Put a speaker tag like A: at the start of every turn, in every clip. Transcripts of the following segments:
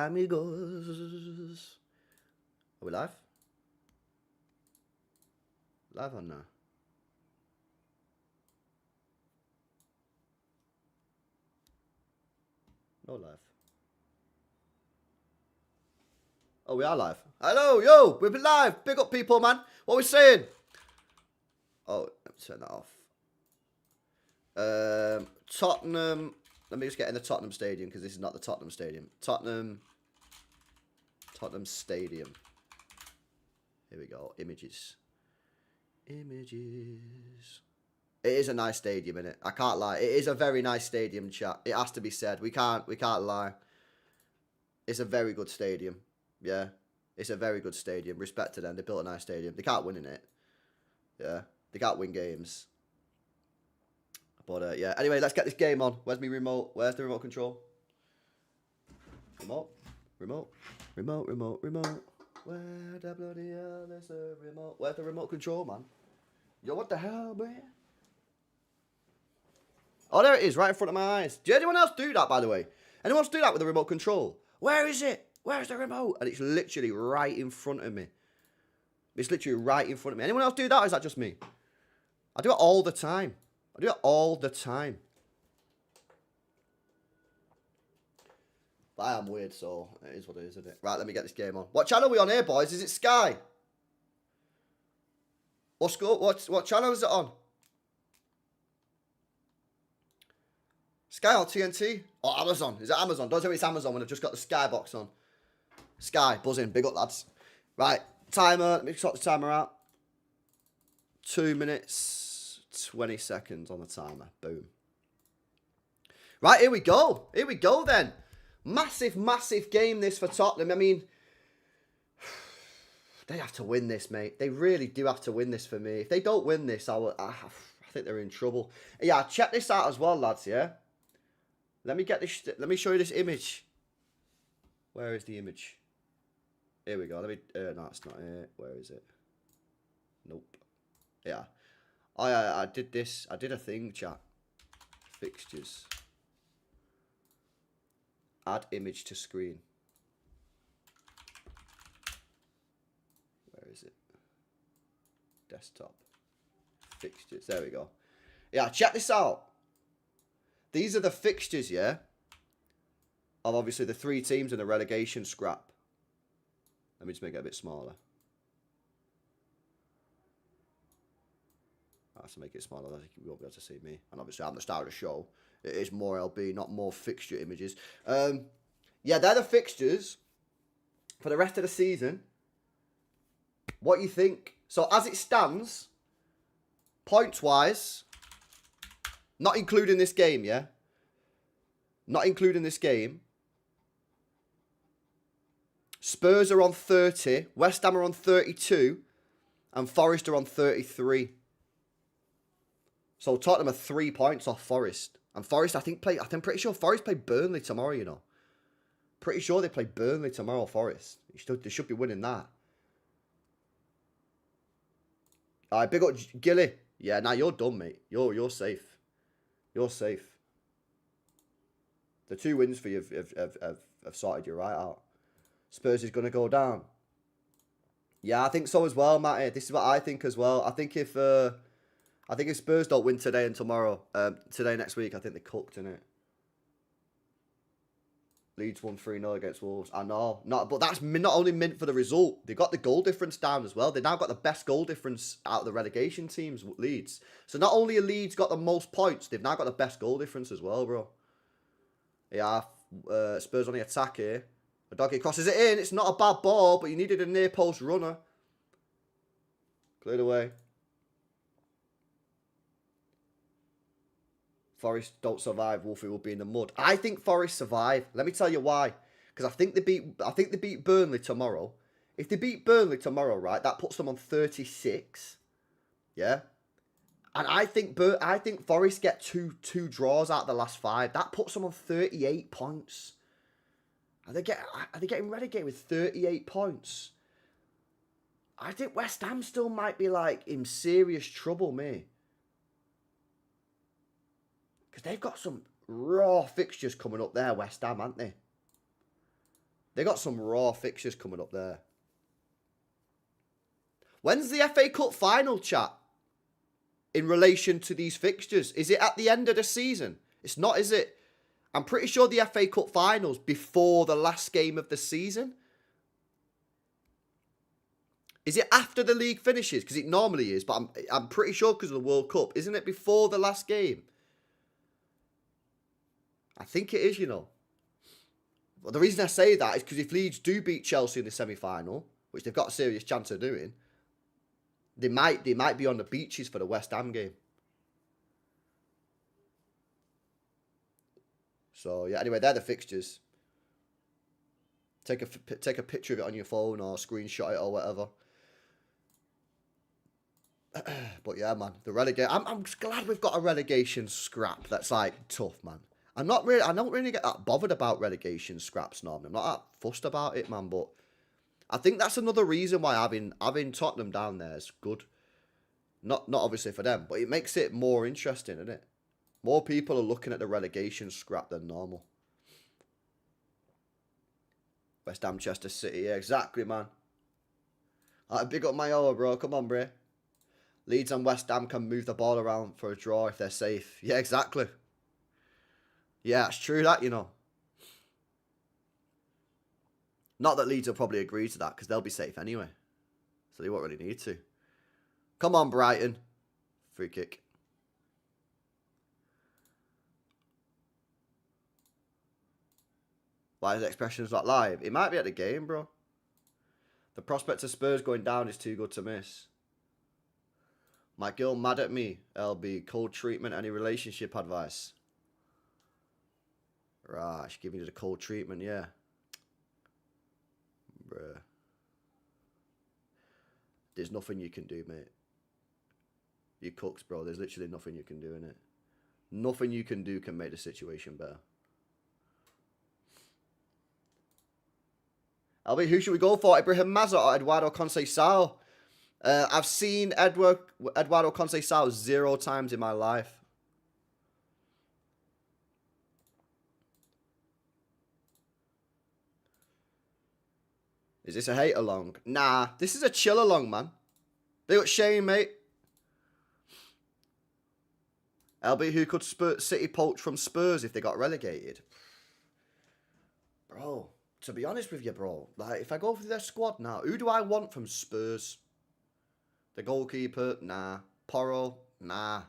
A: amigos. Are we live? Live or no? No live. Oh, we are live. Hello, yo, we've been live. Big up people, man. What are we saying? Oh, let me turn that off. Tottenham. Let me just get in the Tottenham Stadium because this is not the Tottenham Stadium. Tottenham Stadium. Here we go. Images. Images. It is a nice stadium, innit? I can't lie. It is a very nice stadium, chat. It has to be said. We can't lie. It's a very good stadium. Yeah. It's a very good stadium. Respect to them. They built a nice stadium. They can't win in it. Yeah. They can't win games. But, yeah. Anyway, let's get this game on. Where's my remote? Where's the remote control? Remote. Remote. Remote, remote, remote. Where the bloody hell is the remote? Where's the remote control, man? Yo, what the hell, man? Oh, there it is, right in front of my eyes. Did anyone else do that, by the way? Anyone else do that with the remote control? Where is it? Where's the remote? And it's literally right in front of me. It's literally right in front of me. Anyone else do that, or is that just me? I do it all the time. I do it all the time. But I am weird, so it is what it is, isn't it? Right, let me get this game on. What channel are we on here, boys? Is it Sky? What channel is it on? Sky or TNT? Or Amazon? Is it Amazon? Don't tell me it's Amazon when I've just got the Sky box on. Sky, buzzing. Big up, lads. Right, timer. Let me sort the timer out. 2 minutes, 20 seconds on the timer. Boom. Right, here we go. Here we go, then. Massive, massive game this for Tottenham. I mean, they have to win this, mate. They really do have to win this for me. If they don't win this, I think they're in trouble. Yeah, check this out as well, lads, yeah? Let me get this. Let me show you this image. Where is the image? Here we go. Let me. No, that's not it. Where is it? Nope. Yeah. I did this. I did a thing, chat. Fixtures. Add image to screen. Where is it? Desktop. Fixtures. There we go. Yeah, check this out. These are the fixtures, yeah, of obviously the 3 teams in the relegation scrap. Let me just make it a bit smaller. I have to make it smaller. I think you won't be able to see me. And obviously, I'm the star of the show. It is more LB, not more fixture images. Yeah, they're the fixtures for the rest of the season. What you think? So, as it stands, points-wise, not including this game, yeah? Not including this game. Spurs are on 30. West Ham are on 32. And Forest are on 33. So Tottenham are 3 points off Forest. And Forest, I'm pretty sure Forest play Burnley tomorrow, you know. Pretty sure they play Burnley tomorrow, Forest. They should be winning that. Alright, big up Gilly. Yeah, now you're done, mate. You're safe. You're safe. The 2 wins for you have sorted you right out. Spurs is going to go down. Yeah, I think so as well, Matty. This is what I think as well. I think if Spurs don't win today and tomorrow, next week, I think they're cooked, innit? Leeds won 3-0 against Wolves. I know. But that's not only meant for the result. They got the goal difference down as well. They now got the best goal difference out of the relegation teams, Leeds. So not only have Leeds got the most points, they've now got the best goal difference as well, bro. Yeah, Spurs on the attack here. The doggy crosses it in. It's not a bad ball, but you needed a near post runner. Cleared away. Forest don't survive. Wolfie will be in the mud. I think Forest survive. Let me tell you why. Because I think they beat Burnley tomorrow. If they beat Burnley tomorrow, right, that puts them on 36. Yeah. And I think Forest get two draws out of the last 5. That puts them on 38 points. Are they getting relegated with 38 points? I think West Ham still might be like in serious trouble, mate. Because they've got some raw fixtures coming up there, West Ham, haven't they? They got some raw fixtures coming up there. When's the FA Cup final, chat? In relation to these fixtures? Is it at the end of the season? It's not, is it? I'm pretty sure the FA Cup final's before the last game of the season. Is it after the league finishes? Because it normally is, but I'm pretty sure because of the World Cup. Isn't it before the last game? I think it is, you know. Well, the reason I say that is because if Leeds do beat Chelsea in the semi-final, which they've got a serious chance of doing, they might be on the beaches for the West Ham game. So, yeah, anyway, they're the fixtures. Take a picture of it on your phone or screenshot it or whatever. But yeah, man, the relegation. I'm just glad we've got a relegation scrap that's like tough, man. I don't really get that bothered about relegation scraps normally. I'm not that fussed about it, man. But I think that's another reason why having Tottenham down there is good. Not obviously for them, but it makes it more interesting, isn't it? More people are looking at the relegation scrap than normal. West Ham, Chester City, yeah, exactly, man. Alright, big up Mayoa, bro. Come on, bro. Leeds and West Ham can move the ball around for a draw if they're safe. Yeah, exactly. Yeah, it's true that, you know. Not that Leeds will probably agree to that because they'll be safe anyway. So they won't really need to. Come on, Brighton. Free kick. Why is expressions not live? It might be at the game, bro. The prospect of Spurs going down is too good to miss. My girl mad at me. LB, cold treatment, any relationship advice? Right, she's giving you the cold treatment, yeah. Bruh. There's nothing you can do, mate. You cooks, bro. There's literally nothing you can do in it. Nothing you can do can make the situation better. LB, who should we go for? Ibrahim Mazza or Eduardo Conceição? I've seen Eduardo Conceição 0 times in my life. Is this a hate along? Nah, this is a chill along, man. Big up Shane, mate. LB, who could City poach from Spurs if they got relegated? Bro, to be honest with you, bro, like if I go through their squad now, who do I want from Spurs? The goalkeeper? Nah. Porro? Nah.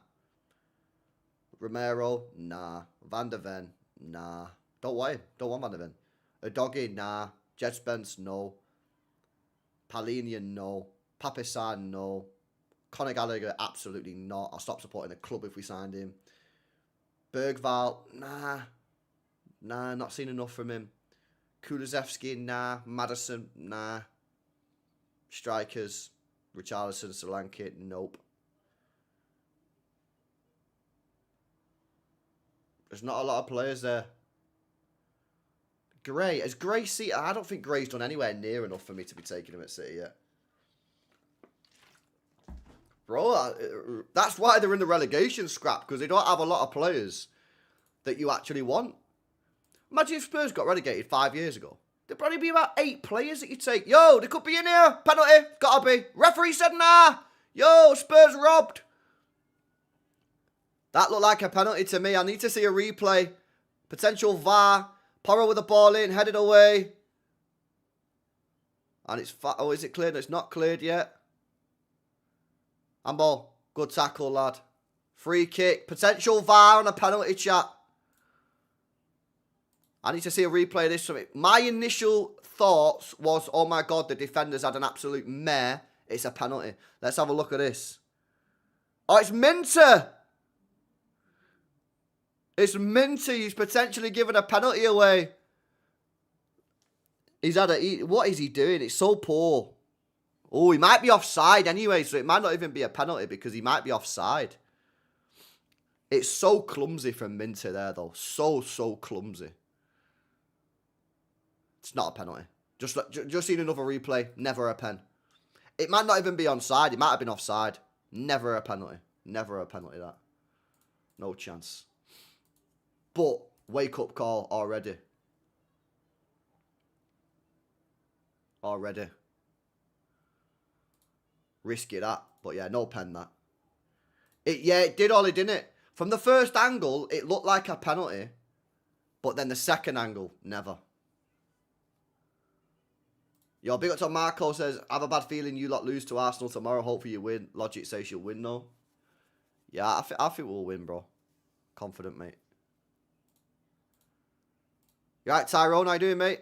A: Romero? Nah. Van der Ven? Nah. Don't want him. Don't want Van der Ven. Udogie? Nah. Jet Spence? No. Palhinha? No. Papissan? No. Conor Gallagher? Absolutely not. I'll stop supporting the club if we signed him. Bergvall? Nah. Nah, not seen enough from him. Kulusevski? Nah. Maddison? Nah. Strikers? Richarlison, Solanke, nope. There's not a lot of players there. Gray. Has Gray seen... I don't think Gray's done anywhere near enough for me to be taking him at City yet. Bro, that's why they're in the relegation scrap, because they don't have a lot of players that you actually want. Imagine if Spurs got relegated 5 years ago. There'd probably be about 8 players that you take. Yo, they could be in here. Penalty. Gotta be. Referee said nah. Yo, Spurs robbed. That looked like a penalty to me. I need to see a replay. Potential VAR. Porro with the ball in. Headed away. And it's... Oh, is it cleared? No, it's not cleared yet. Handball. Good tackle, lad. Free kick. Potential VAR on a penalty, chat. I need to see a replay of this. My initial thoughts was, oh my God, the defenders had an absolute mare. It's a penalty. Let's have a look at this. Oh, it's Minter. It's Minter. He's potentially given a penalty away. He's had a... What is he doing? It's so poor. Oh, he might be offside anyway, so it might not even be a penalty because he might be offside. It's so clumsy from Minter there, though. So clumsy. It's not a penalty. Just seen another replay. Never a pen. It might not even be onside. It might have been offside. Never a penalty. Never a penalty, that. No chance. But, wake up call already. already. Risky that. But yeah, no pen that. It did, Ollie, didn't it? From the first angle, it looked like a penalty. But then the second angle, never. Yo, big up to Marco says, I have a bad feeling you lot lose to Arsenal tomorrow. Hopefully you win. Logic says you'll win, though. Yeah, I think we'll win, bro. Confident, mate. You right, Tyrone? How you doing, mate?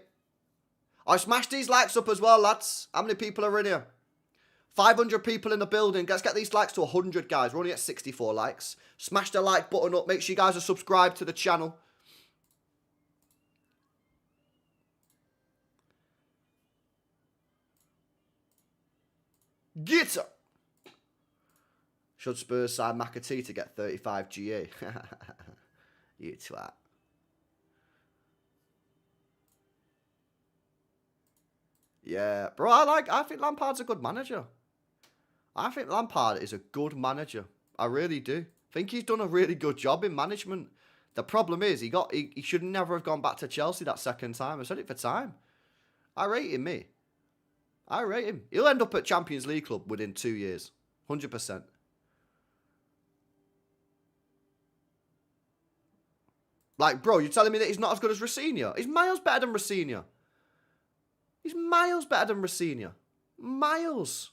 A: I smashed these likes up as well, lads. How many people are in here? 500 people in the building. Let's get these likes to 100, guys. We're only at 64 likes. Smash the like button up. Make sure you guys are subscribed to the channel. Get up. Should Spurs sign McAtee to get 35 GA? You twat. Yeah, bro, I think Lampard's a good manager. I think Lampard is a good manager. I really do. I think he's done a really good job in management. The problem is he should never have gone back to Chelsea that second time. I said it for time. I rate him, me. I rate him. He'll end up at Champions League club within 2 years. 100%. Like, bro, you're telling me that he's not as good as Rafinha? He's miles better than Rafinha. He's miles better than Rafinha. Miles.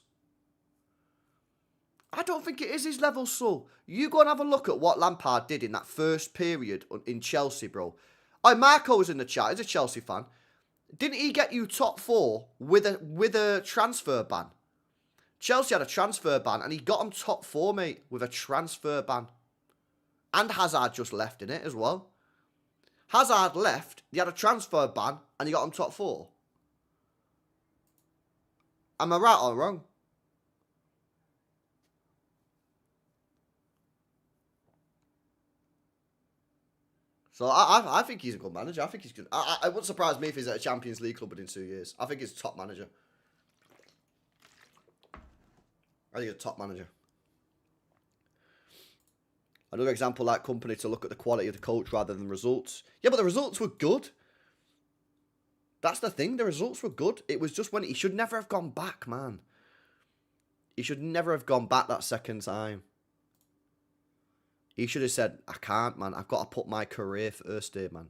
A: I don't think it is his level, so you go and have a look at what Lampard did in that first period in Chelsea, bro. Oh, Marco was in the chat. He's a Chelsea fan. Didn't he get you top 4 with a transfer ban? Chelsea had a transfer ban, and he got him top 4, mate, with a transfer ban. And Hazard just left in it as well. Hazard left, he had a transfer ban, and he got him top 4. Am I right or wrong? So I think he's a good manager. I think he's good. It wouldn't surprise me if he's at a Champions League club within 2 years. I think he's a top manager. I think he's a top manager. Another example, like company, to look at the quality of the coach rather than results. Yeah, but the results were good. That's the thing. The results were good. It was just when he should never have gone back, man. He should never have gone back that second time. He should have said, I can't, man. I've got to put my career first here, man.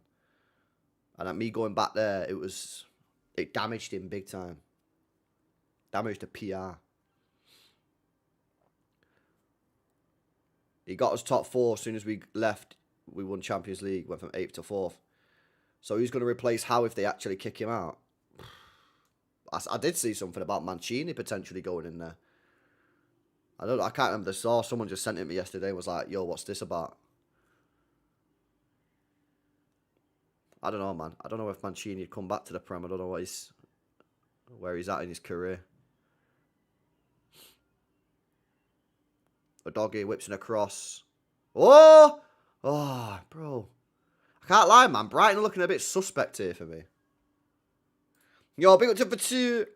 A: And at me going back there, it damaged him big time. Damaged the PR. He got us top 4 as soon as we left. We won Champions League, went from 8th to 4th. So who's going to replace Howe if they actually kick him out? I did see something about Mancini potentially going in there. I can't remember the source. Someone just sent it me yesterday and was like, yo, what's this about? I don't know, man. I don't know if Mancini would come back to the Prem. I don't know where he's at in his career. A doggy whips in a cross. Oh! Oh, bro. I can't lie, man. Brighton looking a bit suspect here for me. Yo, big up to Batu.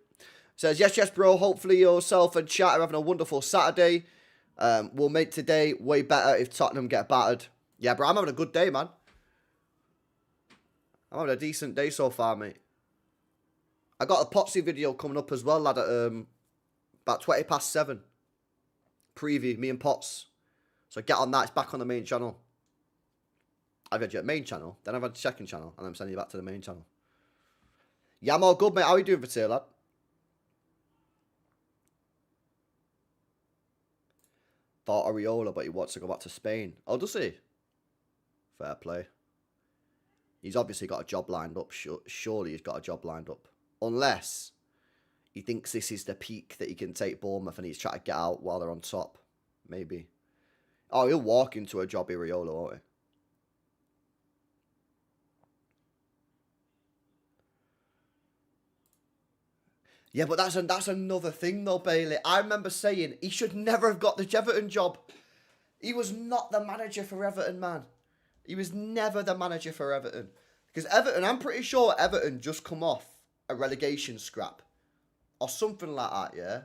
A: Says, yes, bro. Hopefully yourself and chat are having a wonderful Saturday. We'll make today way better if Tottenham get battered. Yeah, bro, I'm having a good day, man. I'm having a decent day so far, mate. I got a Potsy video coming up as well, lad, at about 7:20. Preview, me and Potts. So get on that. It's back on the main channel. I've had you at main channel, then I've had the second channel, and I'm sending you back to the main channel. Yeah, I'm all good, mate. How are you doing for today, lad? Thought Areola, but he wants to go back to Spain. Oh, does he? Fair play. He's obviously got a job lined up. Surely he's got a job lined up. Unless he thinks this is the peak that he can take Bournemouth and he's trying to get out while they're on top. Maybe. Oh, he'll walk into a job, Areola, won't he? Yeah, but that's another thing, though, Bailey. I remember saying he should never have got the Everton job. He was not the manager for Everton, man. He was never the manager for Everton. Because Everton, I'm pretty sure Everton just come off a relegation scrap. Or something like that, yeah?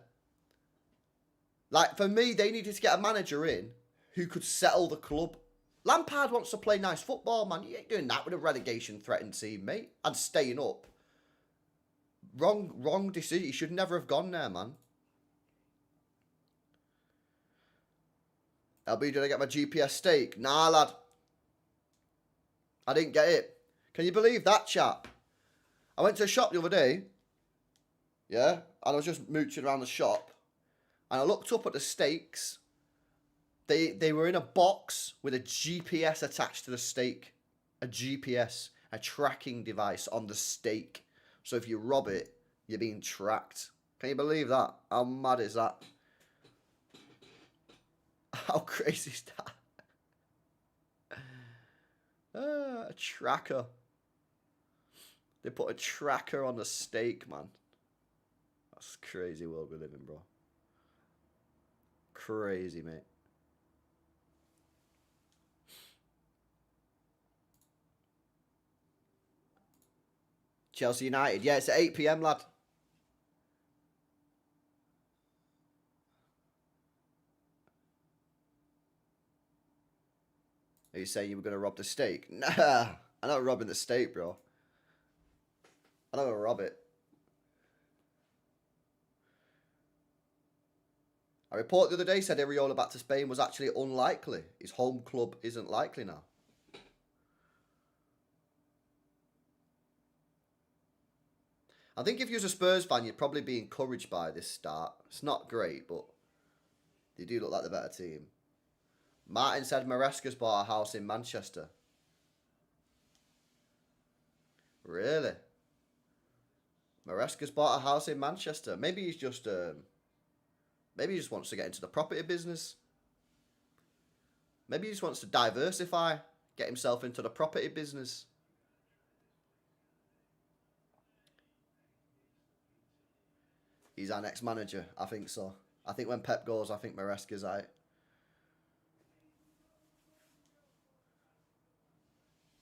A: Like, for me, they needed to get a manager in who could settle the club. Lampard wants to play nice football, man. You ain't doing that with a relegation threatened team, mate. And staying up. Wrong decision. He should never have gone there, man. LB, did I get my GPS steak? Nah, lad. I didn't get it. Can you believe that, chap? I went to a shop the other day. Yeah, and I was just mooching around the shop. And I looked up at the steaks. They were in a box with a GPS attached to the steak. A GPS. A tracking device on the steak. So if you rob it, you're being tracked. Can you believe that? How mad is that? How crazy is that? A tracker. They put a tracker on the steak, man. That's a crazy world we live in, bro. Crazy, mate. Chelsea United. Yeah, it's at 8 PM, lad. Are you saying you were going to rob the steak? Nah, I'm not robbing the steak, bro. I'm not going to rob it. A report the other day said Iriola back to Spain was actually unlikely. His home club isn't likely now. I think if you was a Spurs fan, you'd probably be encouraged by this start. It's not great, but they do look like the better team. Martin said Maresca's bought a house in Manchester. Really? Maresca's bought a house in Manchester. Maybe he's just maybe he just wants to get into the property business. Maybe he just wants to diversify, get himself into the property business. He's our next manager. I think so. I think when Pep goes, I think Maresca's out.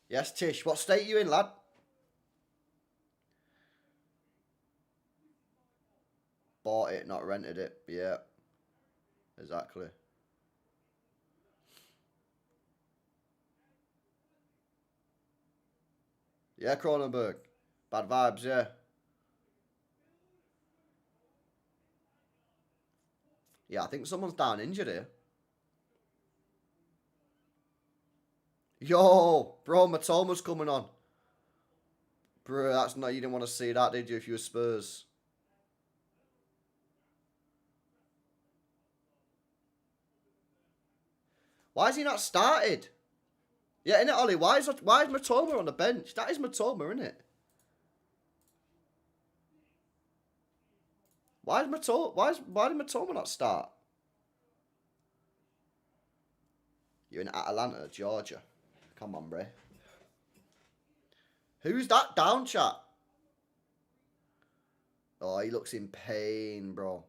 A: Yes, Tish. What state are you in, lad? Bought it, not rented it. Yeah. Exactly. Yeah, Cronenberg. Bad vibes, yeah. Yeah, I think someone's down injured here. Yo, bro, Matoma's coming on. Bro, that's not, you didn't want to see that, did you, if you were Spurs? Why has he not started? Yeah, innit, Ollie? Why is Matoma on the bench? That is Matoma, isn't it? Why did Matoma not start? You're in Atlanta, Georgia. Come on, bro. Who's that down, chat? Oh, he looks in pain, bro.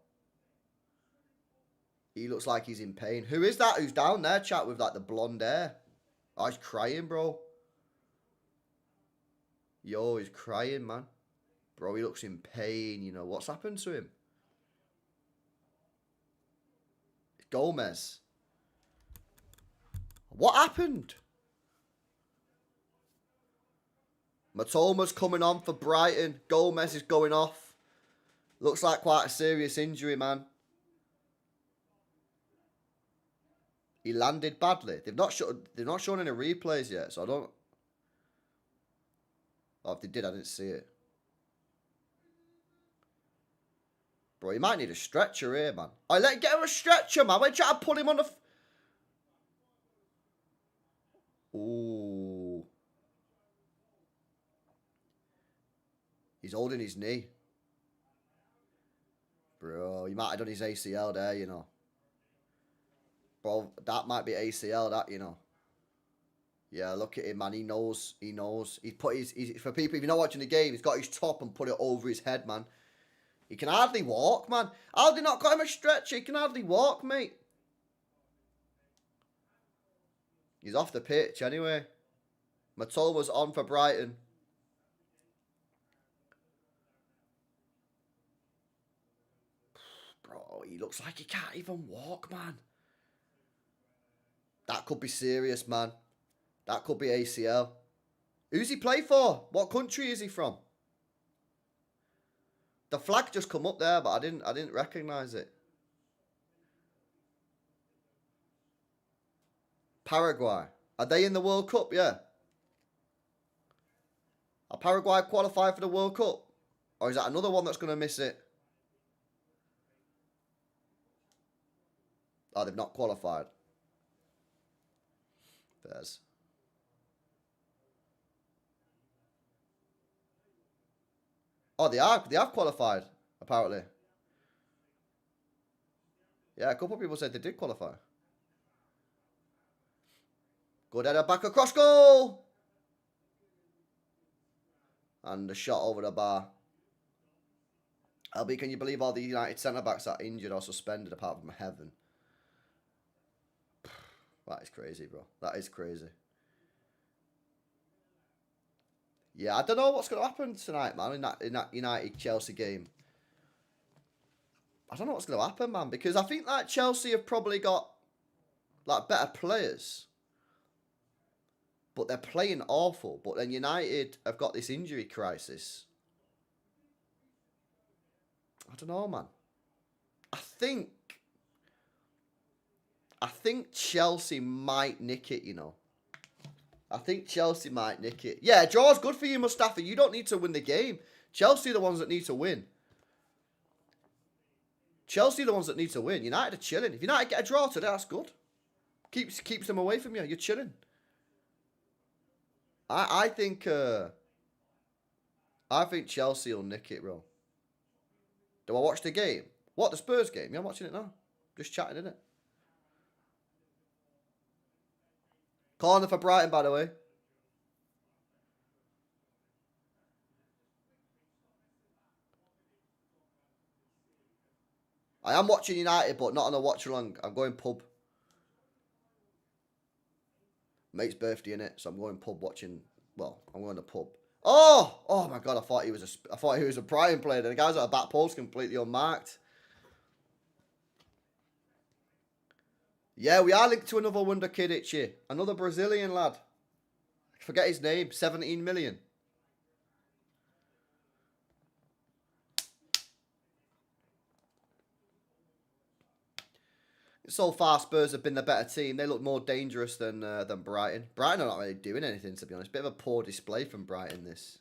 A: He looks like he's in pain. Who is that who's down there, chat, with like the blonde hair? Oh, he's crying, bro. Yo, he's crying, man. Bro, he looks in pain, you know. What's happened to him? Gomez. What happened? Matoma's coming on for Brighton. Gomez is going off. Looks like quite a serious injury, man. He landed badly. They've not shown any replays yet, so I don't. Oh, if they did, I didn't see it. Bro, he might need a stretcher here, man. Oh, get him a stretcher, man. We're trying to pull him on the. Ooh. He's holding his knee. Bro, he might have done his ACL there, you know. Bro, that might be ACL, that, you know. Yeah, look at him, man. He knows. He knows. He's put for people, if you're not watching the game, he's got his top and put it over his head, man. He can hardly walk, man. How they not got him a stretcher? He can hardly walk, mate. He's off the pitch anyway. Matoma's on for Brighton. Bro, he looks like he can't even walk, man. That could be serious, man. That could be ACL. Who's he play for? What country is he from? The flag just come up there, but I didn't recognise it. Paraguay. Are they in the World Cup? Yeah. Are Paraguay qualified for the World Cup? Or is that another one that's going to miss it? Oh, they've not qualified. There's. Oh, they have qualified, apparently. Yeah, a couple of people said they did qualify. Good header back across goal! And a shot over the bar. LB, can you believe all the United centre-backs are injured or suspended apart from Heaven? That is crazy, bro. That is crazy. Yeah, I don't know what's going to happen tonight, man, in that United-Chelsea game. I don't know what's going to happen, man, because I think like Chelsea have probably got like better players, but they're playing awful. But then United have got this injury crisis. I don't know, man. I think Chelsea might nick it, you know. I think Chelsea might nick it. Yeah, draw's good for you, Mustafa. You don't need to win the game. Chelsea are the ones that need to win. Chelsea are the ones that need to win. United are chilling. If United get a draw today, that's good. Keeps them away from you. You're chilling. I think Chelsea will nick it, bro. Do I watch the game? What, the Spurs game? Yeah, I'm watching it now. Just chatting, innit? Corner for Brighton, by the way. I am watching United, but not on a watch-along. I'm going pub. Mate's birthday, innit? So I'm going pub watching. Well, I'm going to pub. Oh my god! I thought he was a Brighton player. The guy's at a back post, completely unmarked. Yeah, we are linked to another wonder kid, Itchy. Another Brazilian lad. I forget his name. 17 million. So far, Spurs have been the better team. They look more dangerous than Brighton. Brighton are not really doing anything, to be honest. Bit of a poor display from Brighton, this.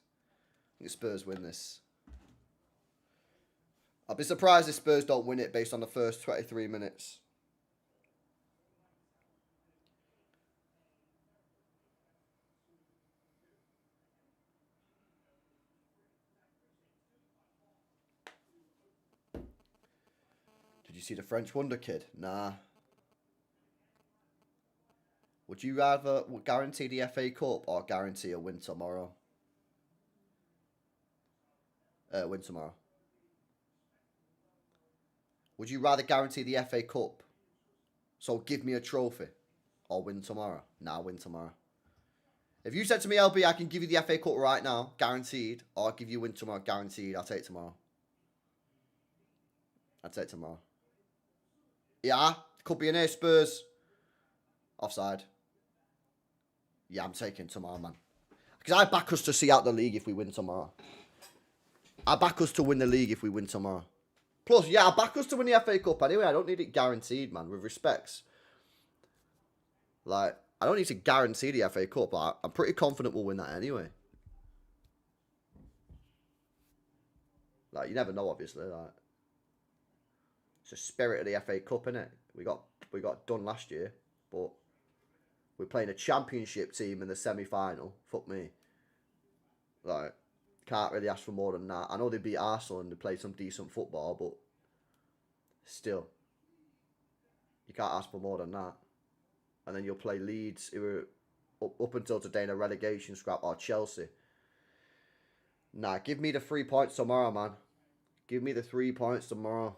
A: I think Spurs win this. I'll be surprised if Spurs don't win it based on the first 23 minutes. Did you see the French wonder kid? Nah. Would you rather guarantee the FA Cup or guarantee a win tomorrow? Win tomorrow. Would you rather guarantee the FA Cup? So give me a trophy. Or win tomorrow? Nah, win tomorrow. If you said to me, LB, I can give you the FA Cup right now, guaranteed, or I'll give you a win tomorrow, guaranteed, I'll take tomorrow. I'll take tomorrow. Yeah, could be an A Spurs. Offside. Yeah, I'm taking tomorrow, man. Because I back us to see out the league if we win tomorrow. I back us to win the league if we win tomorrow. Plus, yeah, I back us to win the FA Cup anyway. I don't need it guaranteed, man, with respects. Like, I don't need to guarantee the FA Cup, but I'm pretty confident we'll win that anyway. Like, you never know, obviously. Like, it's the spirit of the FA Cup, innit? We got done last year, but we're playing a championship team in the semi-final. Fuck me. Like, can't really ask for more than that. I know they beat Arsenal and they played some decent football, but still, you can't ask for more than that. And then you'll play Leeds, who were up until today in a relegation scrap, or Chelsea. Nah, give me the 3 points tomorrow, man. Give me the 3 points tomorrow.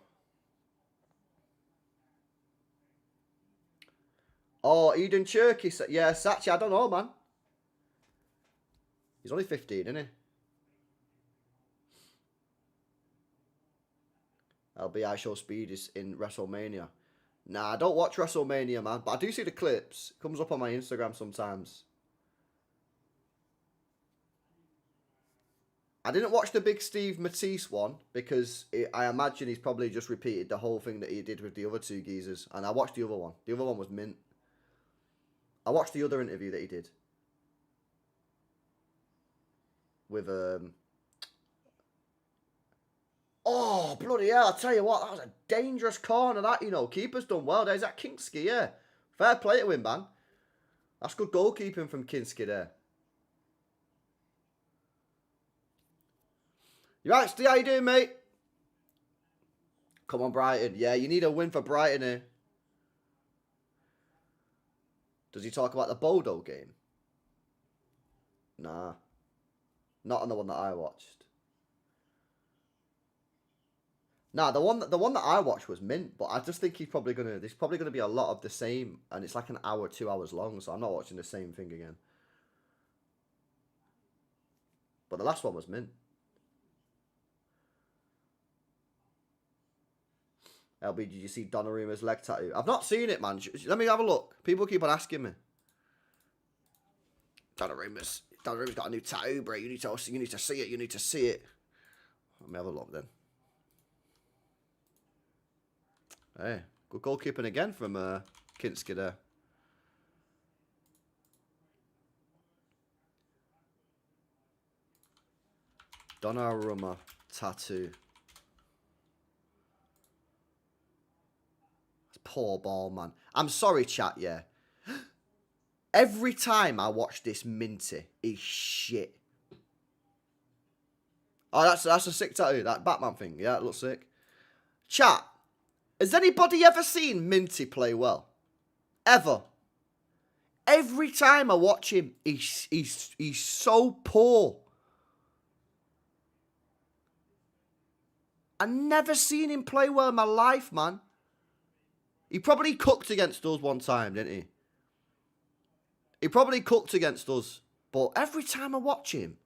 A: Oh, Eden Cherky. Yeah, Sachi, I don't know, man. He's only 15, isn't he? LBI show speed is in WrestleMania. Nah, I don't watch WrestleMania, man. But I do see the clips. It comes up on my Instagram sometimes. I didn't watch the big Steve Matisse one because I imagine he's probably just repeated the whole thing that he did with the other two geezers. And I watched the other one. The other one was mint. I watched the other interview that he did. With, Oh, bloody hell, I'll tell you what, that was a dangerous corner, that, you know. Keeper's done well. There's that Kinski, yeah. Fair play to him, man. That's good goalkeeping from Kinski there. You right, Steve? How you doing, mate? Come on, Brighton. Yeah, you need a win for Brighton here. Does he talk about the Bodo game? Nah. Not on the one that I watched. Nah, the one that I watched was mint, but I just think there's probably gonna be a lot of the same, and it's like an hour, 2 hours long, so I'm not watching the same thing again. But the last one was mint. LB, did you see Donnarumma's leg tattoo? I've not seen it, man. Let me have a look. People keep on asking me. Donnarumma's got a new tattoo, bro. You need to see it. You need to see it. Let me have a look then. Hey, good goalkeeping again from Kinski there. Donnarumma tattoo. Poor ball, man. I'm sorry, chat, yeah. Every time I watch this Minty, he's shit. Oh, that's a sick tattoo, that Batman thing. Yeah, it looks sick. Chat, has anybody ever seen Minty play well? Ever? Every time I watch him, he's so poor. I've never seen him play well in my life, man. He probably cooked against us one time, didn't he? He probably cooked against us. But every time I watch him...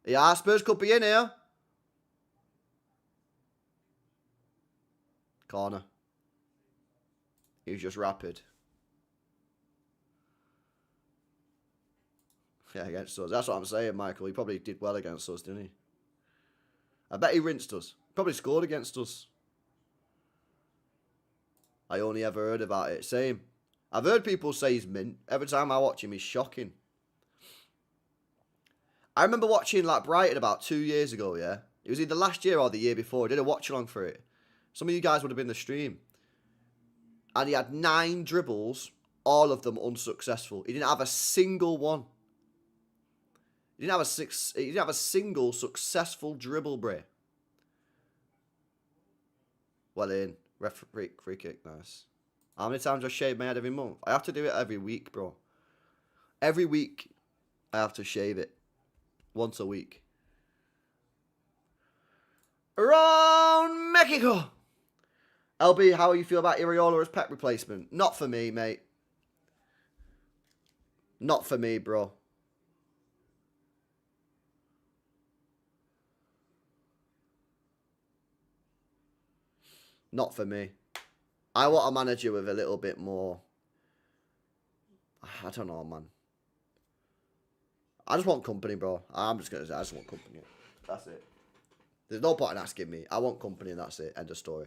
A: Yeah, Spurs could be in here. Corner. He was just rapid. Yeah, against us. That's what I'm saying, Michael. He probably did well against us, didn't he? I bet he rinsed us. Probably scored against us. I only ever heard about it. Same. I've heard people say he's mint. Every time I watch him, he's shocking. I remember watching like Brighton about 2 years ago, yeah? It was either last year or the year before. I did a watch-along for it. Some of you guys would have been in the stream. And he had 9 dribbles, all of them unsuccessful. He didn't have a single one. He didn't have a single successful dribble, Bray. Well in. Free kick, nice. How many times do I shave my head every month? I have to do it every week, bro. Every week, I have to shave it. Once a week. Around Mexico. LB, how do you feel about Iriola as Pep replacement? Not for me, mate. Not for me, bro. Not for me. I want a manager with a little bit more... I don't know, man. I just want company, bro. I'm just going to say I just want company. That's it. There's no point in asking me. I want company and that's it. End of story.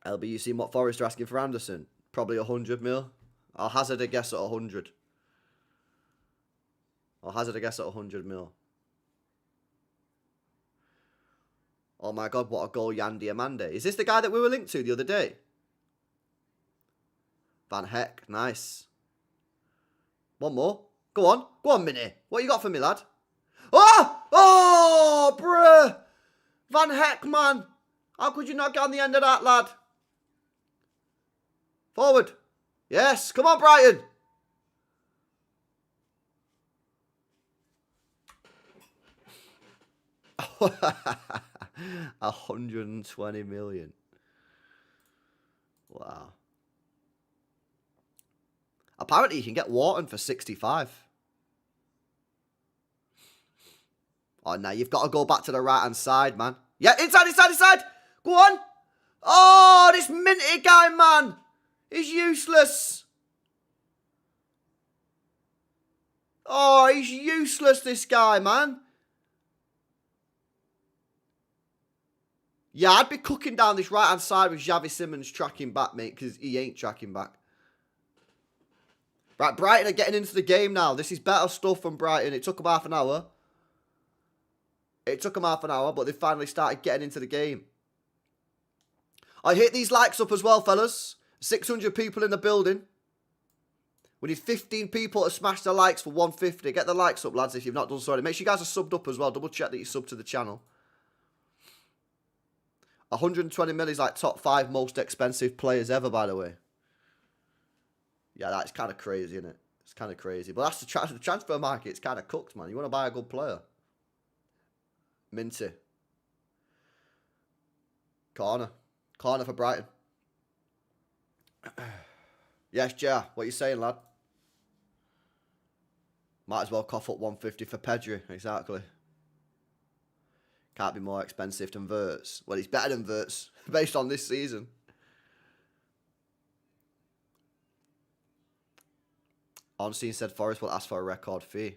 A: LB, you seen what Forest are asking for Anderson? Probably 100 mil. I'll hazard a guess at 100. I'll hazard a guess at 100 mil. Oh my God, what a goal, Yandy Amande. Is this the guy that we were linked to the other day? Van Heck, nice. One more. Go on, Minnie. What you got for me, lad? Oh, bruh. Van Heck, man. How could you not get on the end of that, lad? Forward. Yes, come on, Brighton. $120 million. Wow. Apparently you can get Wharton for 65. Oh, now you've got to go back to the right-hand side, man. Yeah, inside. Go on. Oh, this minty guy, man. He's useless. Oh, he's useless, this guy, man. Yeah, I'd be cooking down this right-hand side with Xavi Simons tracking back, mate, because he ain't tracking back. Right, Brighton are getting into the game now. This is better stuff from Brighton. It took them half an hour. But they finally started getting into the game. I hit these likes up as well, fellas. 600 people in the building. We need 15 people to smash the likes for 150. Get the likes up, lads, if you've not done so already. Make sure you guys are subbed up as well. Double check that you're subbed to the channel. 120 mil is like top 5 most expensive players ever, by the way. Yeah, that's kind of crazy, isn't it? It's kind of crazy. But that's the transfer market. It's kind of cooked, man. You want to buy a good player. Minty. Corner for Brighton. Yes, Jar. What are you saying, lad? Might as well cough up 150 for Pedri. Exactly. Can't be more expensive than Wirtz. Well, he's better than Wirtz based on this season. Ornstein said Forest will ask for a record fee.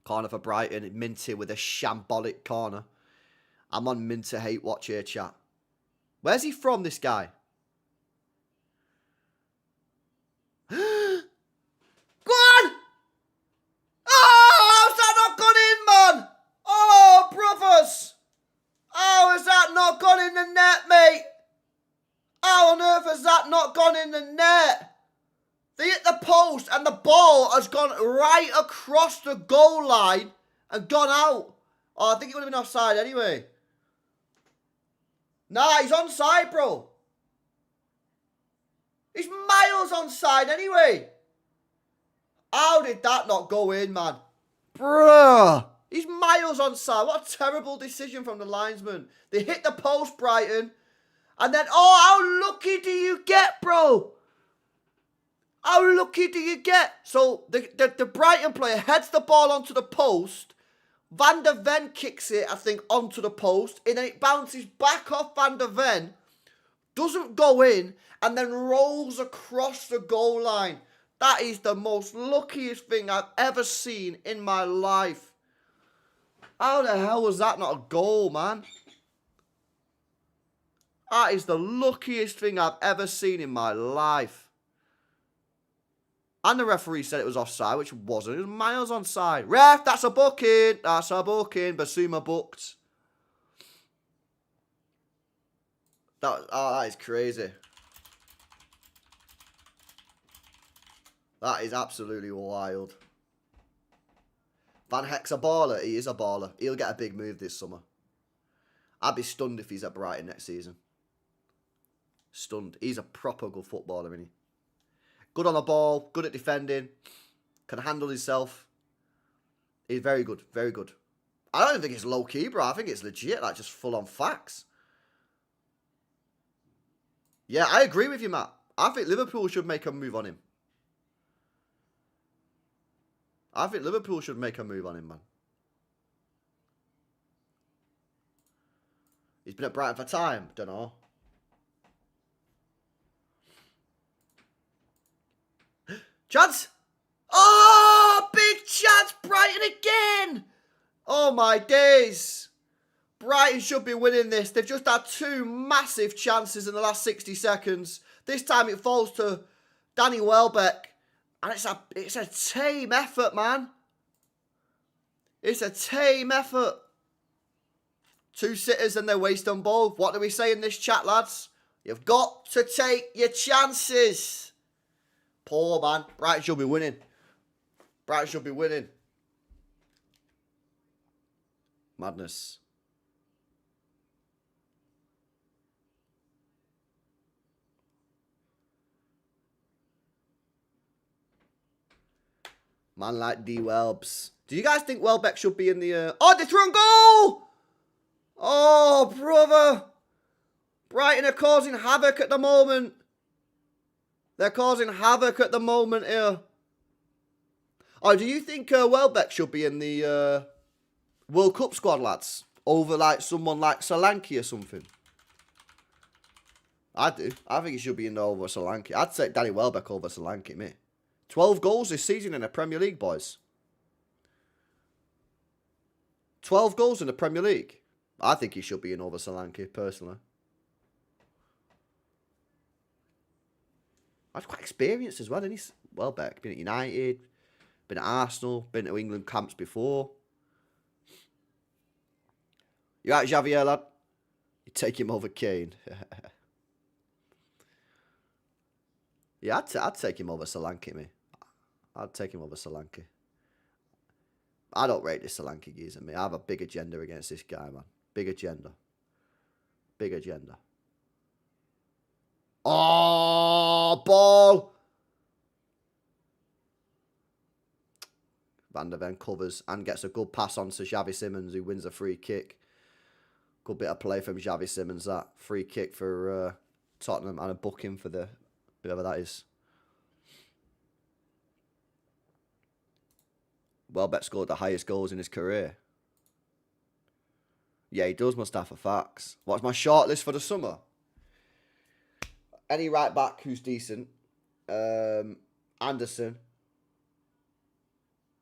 A: Corner for Brighton. Minty with a shambolic corner. I'm on Minty hate watch here, chat. Where's he from, this guy? Go on! Oh, how's that not gone in, man? Oh, brothers! How has that not gone in the net, mate? How on earth has that not gone in the net? They hit the post and the ball has gone right across the goal line and gone out. Oh, I think it would have been offside anyway. Nah, he's onside, bro. He's miles onside anyway. How did that not go in, man? Bruh. He's miles onside. What a terrible decision from the linesman. They hit the post, Brighton. And then, oh, how lucky do you get, bro? How lucky do you get? So, the Brighton player heads the ball onto the post. Van der Ven kicks it, I think, onto the post. And then it bounces back off Van der Ven. Doesn't go in. And then rolls across the goal line. That is the most luckiest thing I've ever seen in my life. How the hell was that not a goal, man? That is the luckiest thing I've ever seen in my life. And the referee said it was offside, which wasn't. It was miles onside. Ref, that's a booking. That's a booking. Basuma booked. That is crazy. That is absolutely wild. Van Heck's a baller. He is a baller. He'll get a big move this summer. I'd be stunned if he's at Brighton next season. Stunned. He's a proper good footballer, isn't he? Good on the ball. Good at defending. Can handle himself. He's very good. Very good. I don't think it's low-key, bro. I think it's legit. Like, just full-on facts. Yeah, I agree with you, Matt. I think Liverpool should make a move on him. I think Liverpool should make a move on him, man. He's been at Brighton for time. Don't know. Chance! Oh, big chance! Brighton again! Oh, my days. Brighton should be winning this. They've just had 2 massive chances in the last 60 seconds. This time it falls to Danny Welbeck. And it's a team effort, man. It's a team effort. 2 sitters and they waste them both. What do we say in this chat, lads? You've got to take your chances. Poor man. Brighton should be winning. Brighton should be winning. Madness. Man like D. Welbs. Do you guys think Welbeck should be in the... Oh, they threw a goal! Oh, brother. Brighton are causing havoc at the moment. They're causing havoc at the moment here. Oh, do you think Welbeck should be in the World Cup squad, lads? Over like someone like Solanke or something? I do. I think he should be in there over Solanke. I'd take Danny Welbeck over Solanke, mate. 12 goals this season in the Premier League, boys. 12 goals in the Premier League. I think he should be in over Solanke, personally. That's quite experienced as well, isn't he? Welbeck, been at United, been at Arsenal, been to England camps before. You right, Javier, lad? You take him over Kane. Yeah, I'd take him over Solanke, me. I'd take him over Solanke. I don't rate this Solanke geezer, me. I have a big agenda against this guy, man. Big agenda. Big agenda. Oh, ball! Van der Ven covers and gets a good pass on to Xavi Simons, who wins a free kick. Good bit of play from Xavi Simons, that. Free kick for Tottenham and a booking for the whoever that is. Welbeck scored the highest goals in his career. Yeah, he does, Mustafa, facts. What's my shortlist for the summer? Any right back who's decent. Anderson.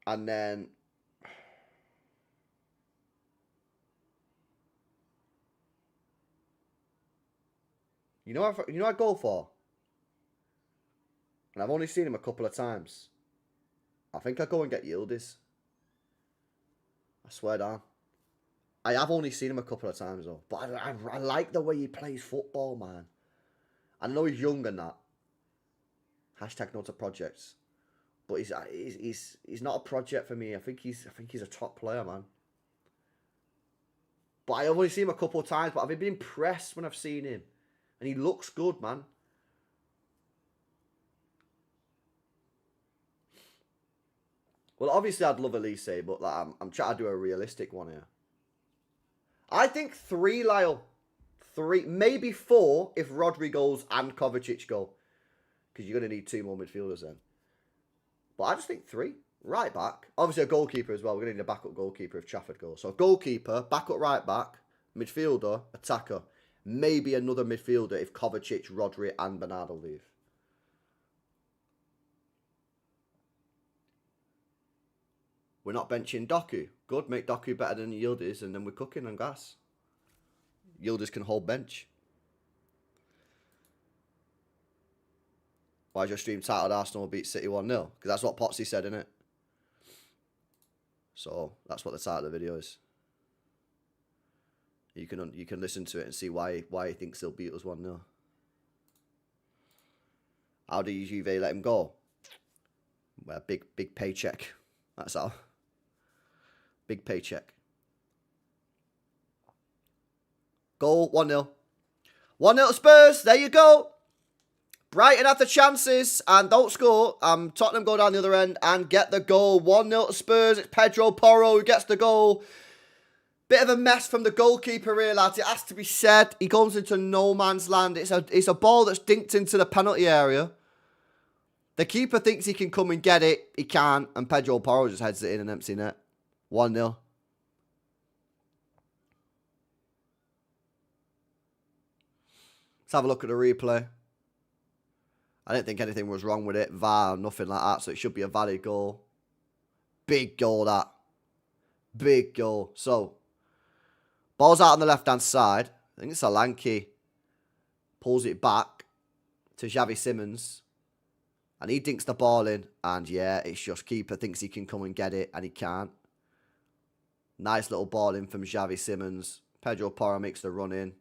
A: And then... You know I'd go for? And I've only seen him a couple of times. I think I'd go and get Yildiz. I swear down. I have only seen him a couple of times though. But I like the way he plays football, man. I know he's young and that. Hashtag not a project. But he's not a project for me. I think he's a top player, man. But I've only seen him a couple of times, but I've been impressed when I've seen him. And he looks good, man. Well, obviously I'd love Elise, but like, I'm trying to do a realistic one here. I think 3, Lyle. 3, maybe 4 if Rodri goes and Kovacic go. Because you're going to need 2 more midfielders then. But I just think 3. Right back. Obviously a goalkeeper as well. We're going to need a backup goalkeeper if Trafford goes. So goalkeeper, backup right back, midfielder, attacker. Maybe another midfielder if Kovacic, Rodri and Bernardo leave. We're not benching Doku. Good, make Doku better than Yildiz, and then we're cooking on gas. Yildiz can hold bench. Why is your stream titled Arsenal beat City 1-0? Because that's what Potsy said, innit? So, that's what the title of the video is. You can listen to it and see why he thinks they'll beat us 1-0. How do Juve let him go? Well, big paycheck. That's all. Big paycheck. Goal, 1-0. 1-0 Spurs, there you go. Brighton have the chances and don't score. Tottenham go down the other end and get the goal. 1-0 Spurs, it's Pedro Porro who gets the goal. Bit of a mess from the goalkeeper here, lads. It has to be said. He goes into no man's land. It's a ball that's dinked into the penalty area. The keeper thinks he can come and get it. He can't. And Pedro Porro just heads it in an empty net. 1-0. Let's have a look at the replay. I didn't think anything was wrong with it. VAR, nothing like that. So it should be a valid goal. Big goal, that. Big goal. So, ball's out on the left-hand side. I think it's Solanke. Pulls it back to Xavi Simons. And he dinks the ball in. And yeah, it's just keeper thinks he can come and get it. And he can't. Nice little ball in from Xavi Simons. Pedro Porro makes the run in.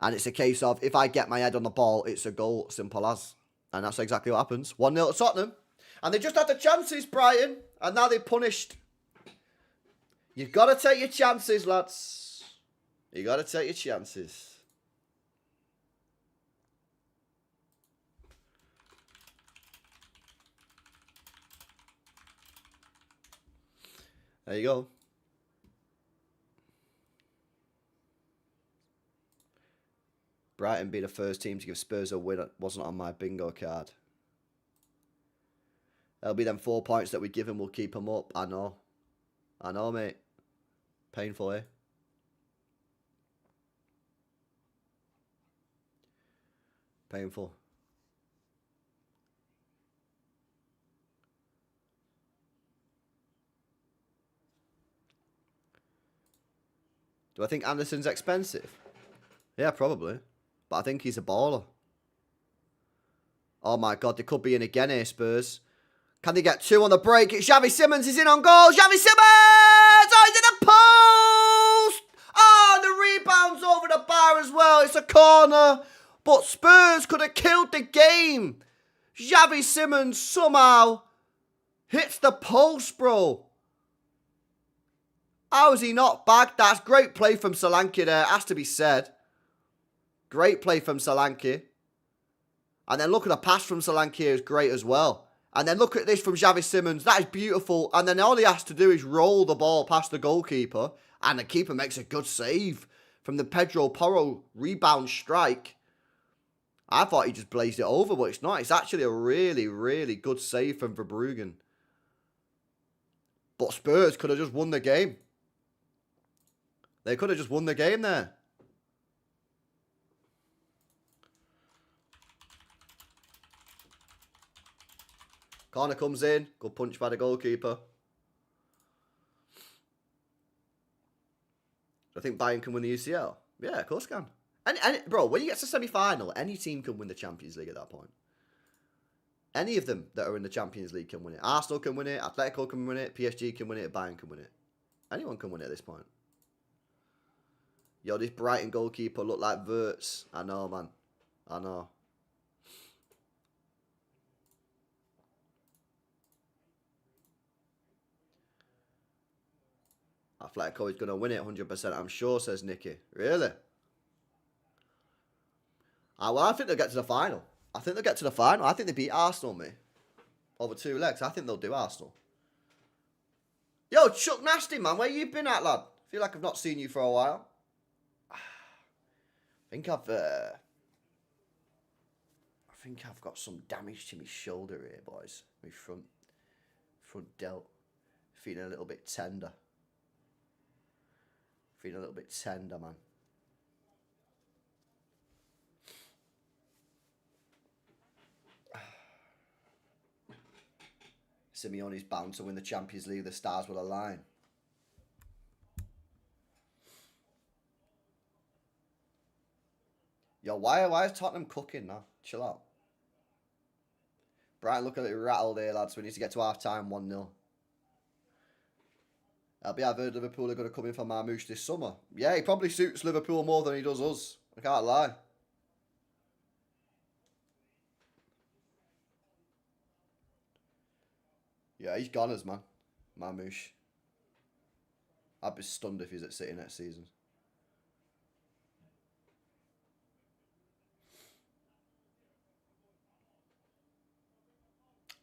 A: And it's a case of, if I get my head on the ball, it's a goal. Simple as. And that's exactly what happens. 1-0 to Tottenham. And they just had the chances, Brighton. And now they're punished. You've got to take your chances, lads. You've got to take your chances. There you go. Brighton be the first team to give Spurs a win. It wasn't on my bingo card. It'll be them 4 points that we give them. We'll keep them up. I know. I know, mate. Painful, eh? Painful. Do I think Anderson's expensive? Yeah, probably. But I think he's a baller. Oh my God, they could be in again here, Spurs. Can they get 2 on the break? It's Xavi Simons. He's in on goal. Xavi Simons! Oh, he's in the post! Oh, the rebound's over the bar as well. It's a corner. But Spurs could have killed the game. Xavi Simons somehow hits the post, bro. How is he not back? That's great play from Solanke there. Has to be said. Great play from Solanke. And then look at the pass from Solanke here is great as well. And then look at this from Xavi Simons. That is beautiful. And then all he has to do is roll the ball past the goalkeeper. And the keeper makes a good save from the Pedro Porro rebound strike. I thought he just blazed it over, but it's not. It's actually a really, really good save from Verbruggen. But Spurs could have just won the game. They could have just won the game there. Corner comes in. Good punch by the goalkeeper. I think Bayern can win the UCL. Yeah, of course can. Bro, when you get to semi-final, any team can win the Champions League at that point. Any of them that are in the Champions League can win it. Arsenal can win it. Atletico can win it. PSG can win it. Bayern can win it. Anyone can win it at this point. Yo, this Brighton goalkeeper looked like Wirtz. I know, man. I know. Atletico is going to win it 100%, I'm sure, says Nicky. Really? Well, I think they'll get to the final. I think they beat Arsenal, mate. Over 2 legs. I think they'll do Arsenal. Yo, Chuck Nasty, man. Where you been at, lad? Feel like I've not seen you for a while. I think I've got some damage to my shoulder here, boys. My front delt. Feeling a little bit tender. Man. Simeone's bound to win the Champions League. The stars will align. Yo, why is Tottenham cooking now? Chill out. Brighton look a little rattled here, lads. We need to get to half-time 1-0. I've heard Liverpool are going to come in for Marmouche this summer. Yeah, he probably suits Liverpool more than he does us. I can't lie. Yeah, he's goners, man. Marmouche. I'd be stunned if he's at City next season.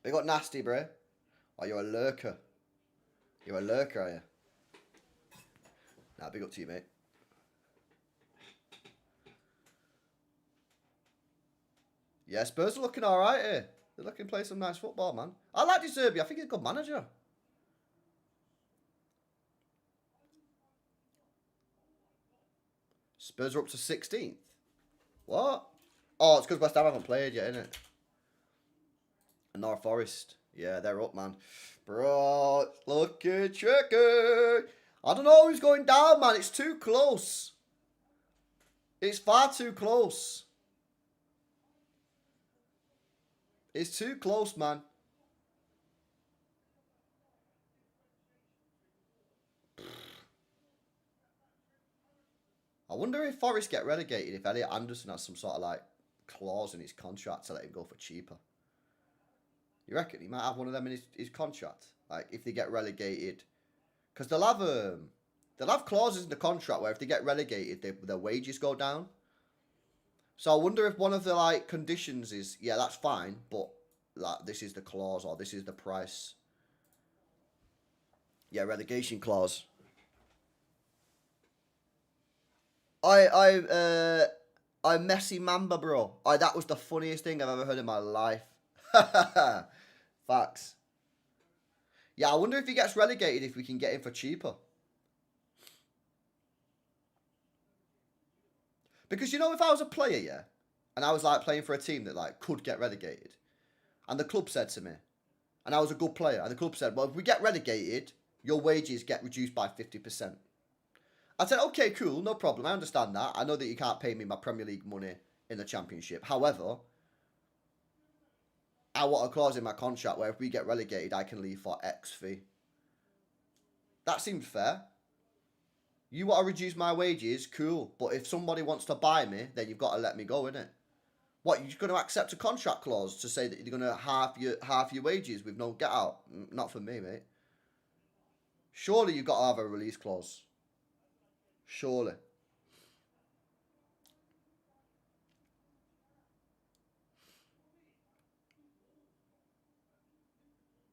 A: They got nasty, bro. Oh, you're a lurker. You're a lurker, are you? Nah, big up to you, mate. Yeah, Spurs are looking alright here. They're looking to play some nice football, man. I like De Zerbi. I think he's a good manager. Spurs are up to 16th. What? Oh, it's because West Ham haven't played yet, isn't it? And North Forest. Yeah, they're up, man. Bro, looking tricky. I don't know who's going down, man. It's too close. It's far too close. It's too close, man. I wonder if Forest get relegated if Elliot Anderson has some sort of like clause in his contract to let him go for cheaper. You reckon he might have one of them in his contract? Like if they get relegated, because they'll have clauses in the contract where if they get relegated, their wages go down. So I wonder if one of the like conditions is, yeah, that's fine, but like this is the clause or this is the price. Yeah, relegation clause. I'm Messi Mamba, bro. That was the funniest thing I've ever heard in my life. Facts. Yeah, I wonder if he gets relegated if we can get him for cheaper. Because you know, if I was a player, yeah, and I was like playing for a team that like could get relegated, and the club said to me, and I was a good player, and the club said, well, if we get relegated, your wages get reduced by 50%. I said, okay, cool, no problem. I understand that. I know that you can't pay me my Premier League money in the Championship. However, I want a clause in my contract where if we get relegated, I can leave for X fee. That seems fair. You want to reduce my wages? Cool. But if somebody wants to buy me, then you've got to let me go, innit? What, you're going to accept a contract clause to say that you're going to half your wages with no get out? Not for me, mate. Surely you've got to have a release clause. Surely.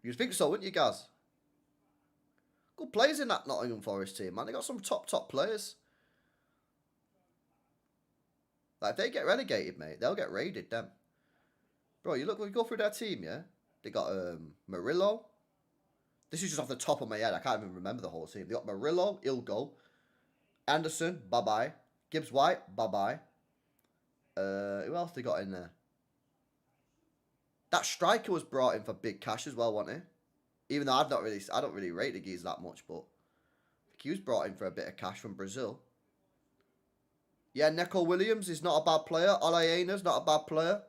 A: You'd think so, wouldn't you, guys? Good players in that Nottingham Forest team, man. They got some top players. Like, if they get relegated, mate, they'll get raided, them. Bro, you look, we go through their team, yeah? They got Murillo. This is just off the top of my head. I can't even remember the whole team. They got Murillo, Ilgo, Anderson, bye-bye. Gibbs-White, bye-bye. Who else they got in there? That striker was brought in for big cash as well, wasn't he? Even though I don't really rate the geese that much, but I think he was brought in for a bit of cash from Brazil. Yeah, Neko Williams is not a bad player. Olayena's not a bad player.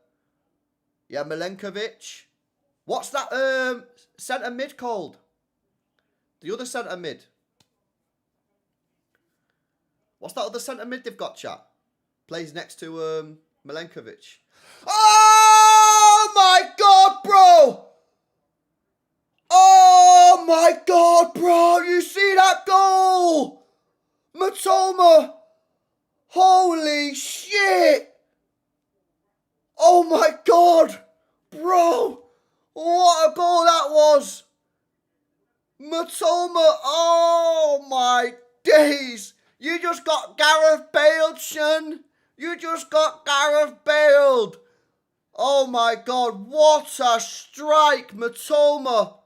A: Yeah, Milenkovic. What's that centre mid called? The other centre mid. What's that other centre mid they've got, chat? Plays next to Milenkovic. Oh my god, bro! Oh my god, bro! You see that goal? Matoma! Holy shit! Oh my god! Bro! What a goal that was! Matoma! Oh my days! You just got Gareth Bale, son! You just got Gareth Bale! Oh my god, what a strike, Matoma!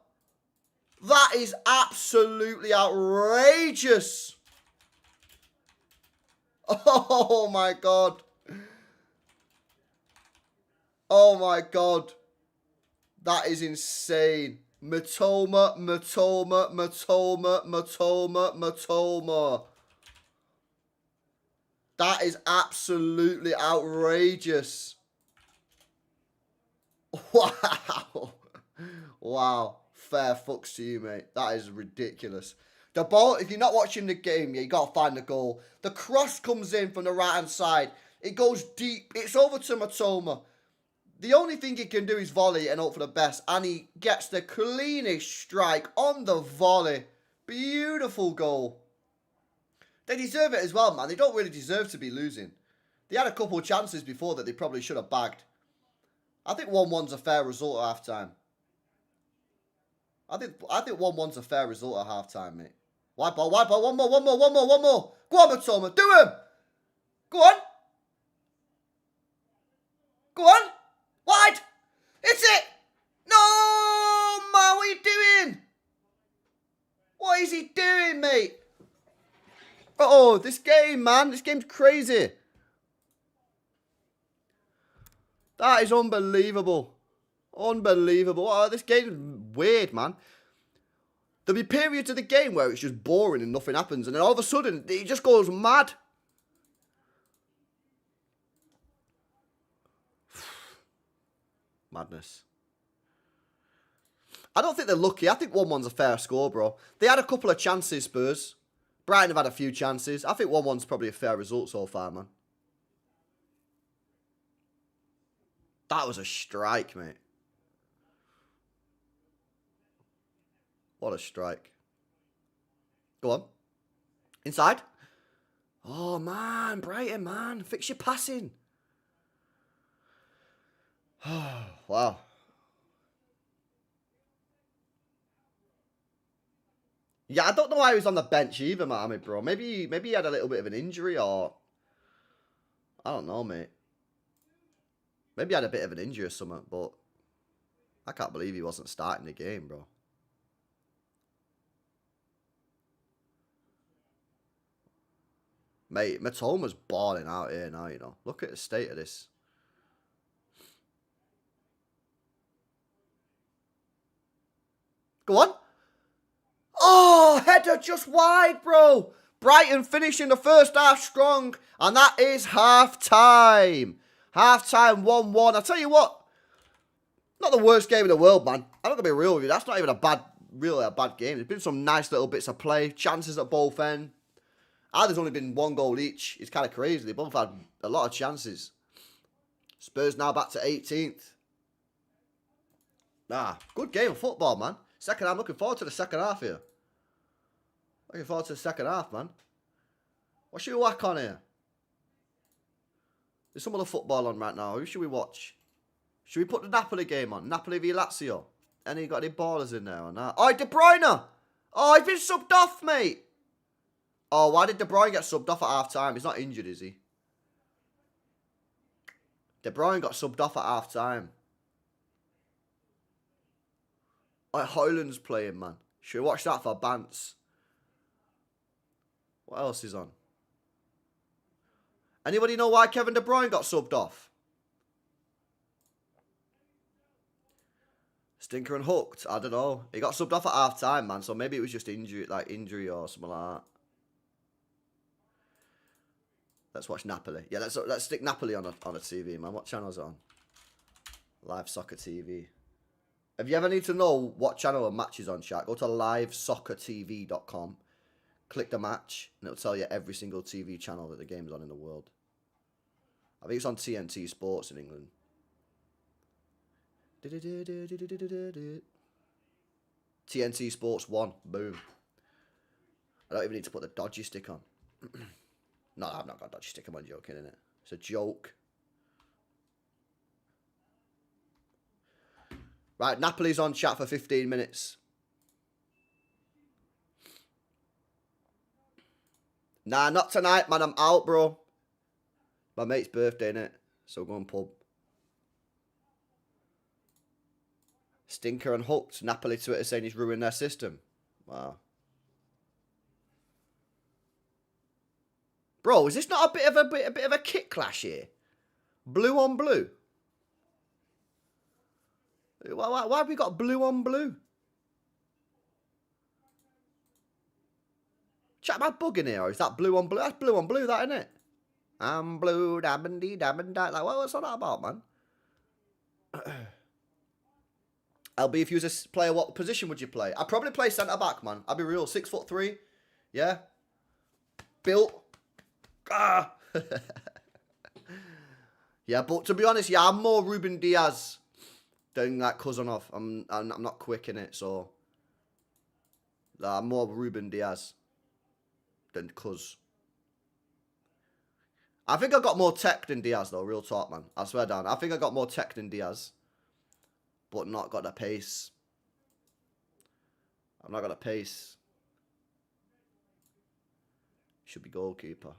A: That is absolutely outrageous! Oh my god. Oh my god. That is insane. Matoma. That is absolutely outrageous. Wow. Wow. Fair fucks to you, mate. That is ridiculous. The ball, if you're not watching the game, yeah, you got to find the goal. The cross comes in from the right-hand side. It goes deep. It's over to Matoma. The only thing he can do is volley and hope for the best. And he gets the cleanest strike on the volley. Beautiful goal. They deserve it as well, man. They don't really deserve to be losing. They had a couple of chances before that they probably should have bagged. I think 1-1's a fair result at half-time. I think 1-1's a fair result at half-time, mate. Wide ball. One more. Go on, Matoma. Do him. Go on. Go on. Wide. It's it. No, man. What are you doing? What is he doing, mate? Oh, this game, man. This game's crazy. That is unbelievable. Unbelievable. Oh, this game's weird, man. There'll be periods of the game where it's just boring and nothing happens. And then all of a sudden, it just goes mad. Madness. I don't think they're lucky. I think 1-1's a fair score, bro. They had a couple of chances, Spurs. Brighton have had a few chances. I think 1-1's probably a fair result so far, man. That was a strike, mate. What a strike. Go on. Inside. Oh, man. Brighton, man. Fix your passing. Wow. Yeah, I don't know why he was on the bench either, Mohamed, bro. Maybe he had a little bit of an injury or... I don't know, mate. Maybe he had a bit of an injury or something, but... I can't believe he wasn't starting the game, bro. Mate, Matoma's balling out here now, you know. Look at the state of this. Go on. Oh, header just wide, bro. Brighton finishing the first half strong, and that is half-time. Half-time 1-1. I tell you what, not the worst game in the world, man. I'm not going to be real with you. That's not even really a bad game. There's been some nice little bits of play, chances at both ends. There's only been 1 goal each. It's kind of crazy. They both had a lot of chances. Spurs now back to 18th. Good game of football, man. I'm looking forward to the second half here. Looking forward to the second half, man. What should we whack on here? There's some other football on right now. Who should we watch? Should we put the Napoli game on? Napoli v Lazio. Any got any ballers in there or not? Oh, De Bruyne! Oh, he's been subbed off, mate. Oh, why did De Bruyne get subbed off at half-time? He's not injured, is he? De Bruyne got subbed off at half-time. Oh, Højlund's playing, man. Should we watch that for bants? What else is on? Anybody know why Kevin De Bruyne got subbed off? Stinker and hooked. I don't know. He got subbed off at half-time, man. So maybe it was just injury or something like that. Let's watch Napoli. Yeah, let's stick Napoli on a TV, man. What channel is it on? Live Soccer TV. If you ever need to know what channel a match is on, chat, go to livesoccertv.com. Click the match, and it'll tell you every single TV channel that the game's on in the world. I think it's on TNT Sports in England. TNT Sports 1. Boom. I don't even need to put the dodgy stick on. No, I've not got a dodgy stick. I'm joking, innit? It's a joke. Right, Napoli's on chat for 15 minutes. Nah, not tonight, man. I'm out, bro. My mate's birthday, innit? So go on pub. Stinker and hooked. Napoli Twitter saying he's ruined their system. Wow. Bro, is this not a bit of a kit clash here? Blue on blue. Why have we got blue on blue? Chat, am I bugging here, or is that blue on blue? That's blue on blue, that, isn't it? I'm blue, dabby, dabby, like, what's all that about, man? LB, if you was a player, what position would you play? I'd probably play centre-back, man. I'd be real. 6'3". Yeah. Built. Yeah, but to be honest, yeah, I'm more Ruben Diaz than like Kuzanov. I'm not quick in it, so I'm more Ruben Diaz than Kuz. I think I got more tech than Diaz, though. Real talk, man. I swear down. I think I got more tech than Diaz, but not got the pace. I've not got the pace. Should be goalkeeper.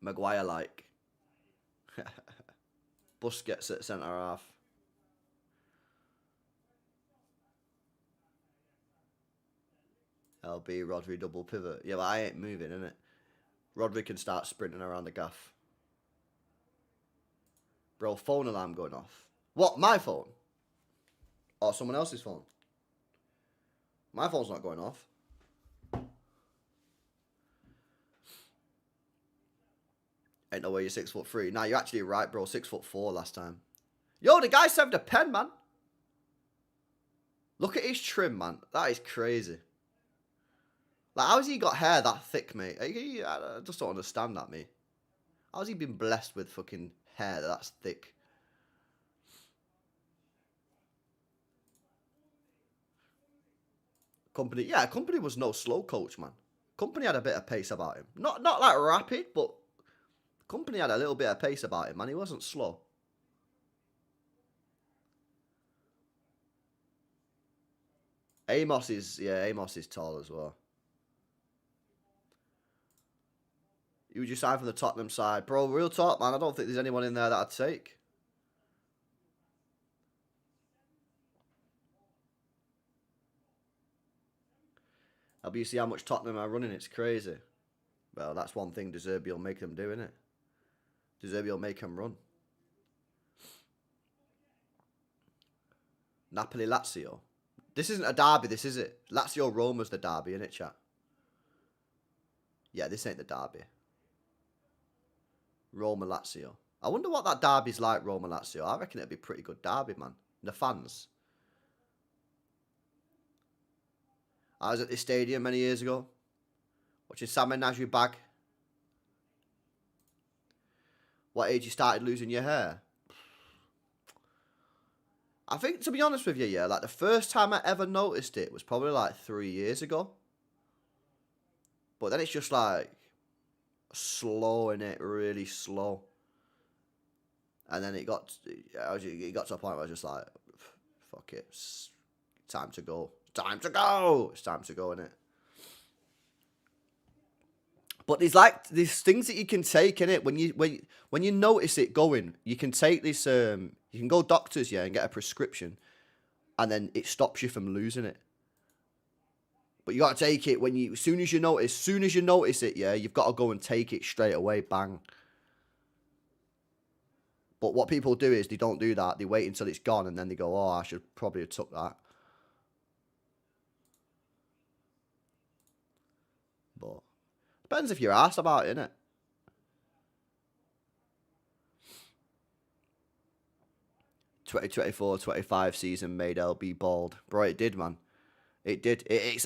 A: Maguire like. Busquets at centre half. LB, Rodri double pivot. Yeah, but I ain't moving, innit? Rodri can start sprinting around the gaff. Bro, phone alarm going off. What, my phone? Or someone else's phone? My phone's not going off. Ain't no way you're 6'3". Nah, you're actually right, bro. 6'4" last time. Yo, the guy saved a pen, man. Look at his trim, man. That is crazy. Like, how's he got hair that thick, mate? I just don't understand that, mate. How's he been blessed with fucking hair that's thick? Company, yeah, Company was no slow coach, man. Company had a bit of pace about him. Not like rapid, but Company had a little bit of pace about him, man. He wasn't slow. Amos is tall as well. You would just sign from the Tottenham side. Bro, real talk, man. I don't think there's anyone in there that I'd take. You see how much Tottenham are running. It's crazy. Well, that's one thing De Zerbi will make them do, innit? De Zerbi will make them run. Napoli Lazio. This isn't a derby, this is it. Lazio Roma's the derby, innit, chat? Yeah, this ain't the derby. Roma Lazio. I wonder what that derby's like, Roma Lazio. I reckon it'd be a pretty good derby, man. The fans. I was at this stadium many years ago, watching Sam Menagerie bag. What age you started losing your hair? I think, to be honest with you, yeah, like the first time I ever noticed it was probably like 3 years ago. But then it's just like slow in it, really slow. And then it got to a point where I was just like, fuck it, it's time to go. Time to go. It's time to go, innit? But there's things that you can take in it when you notice it going. You can take this. You can go doctors, yeah, and get a prescription, and then it stops you from losing it. But you got to take it as soon as you notice it, yeah, you've got to go and take it straight away, bang. But what people do is they don't do that. They wait until it's gone, and then they go, "Oh, I should probably have took that." But depends if you're asked about it, innit? "2024-25 season made LB bald." Bro, it did, man. It did. It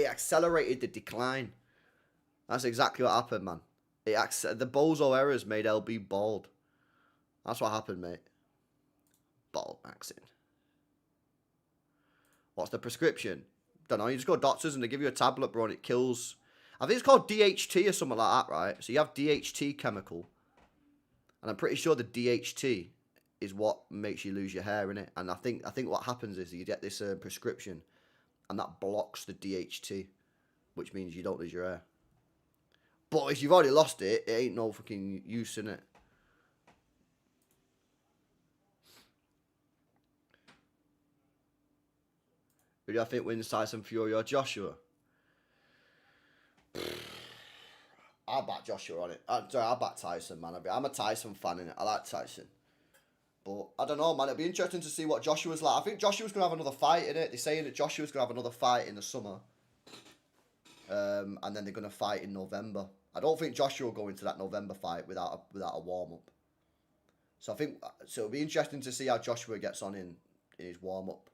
A: accelerated the decline. That's exactly what happened, man. The bozo errors made LB bald. That's what happened, mate. Bald maxing. What's the prescription? Don't know. You just go to doctors and they give you a tablet, bro, and it kills. I think it's called DHT or something like that, right? So you have DHT chemical, and I'm pretty sure the DHT is what makes you lose your hair, innit? And I think what happens is you get this prescription, and that blocks the DHT, which means you don't lose your hair. But if you've already lost it, it ain't no fucking use, innit? Who do I think wins, Tyson Fury or Joshua? I'll back Joshua on it. I'll back Tyson, man. I'm a Tyson fan, innit? I like Tyson. But I don't know, man. It'd be interesting to see what Joshua's like. I think Joshua's going to have another fight in it. They're saying that Joshua's going to have another fight in the summer. And then they're going to fight in November. I don't think Joshua will go into that November fight without a warm-up. So it'll be interesting to see how Joshua gets on in his warm-up.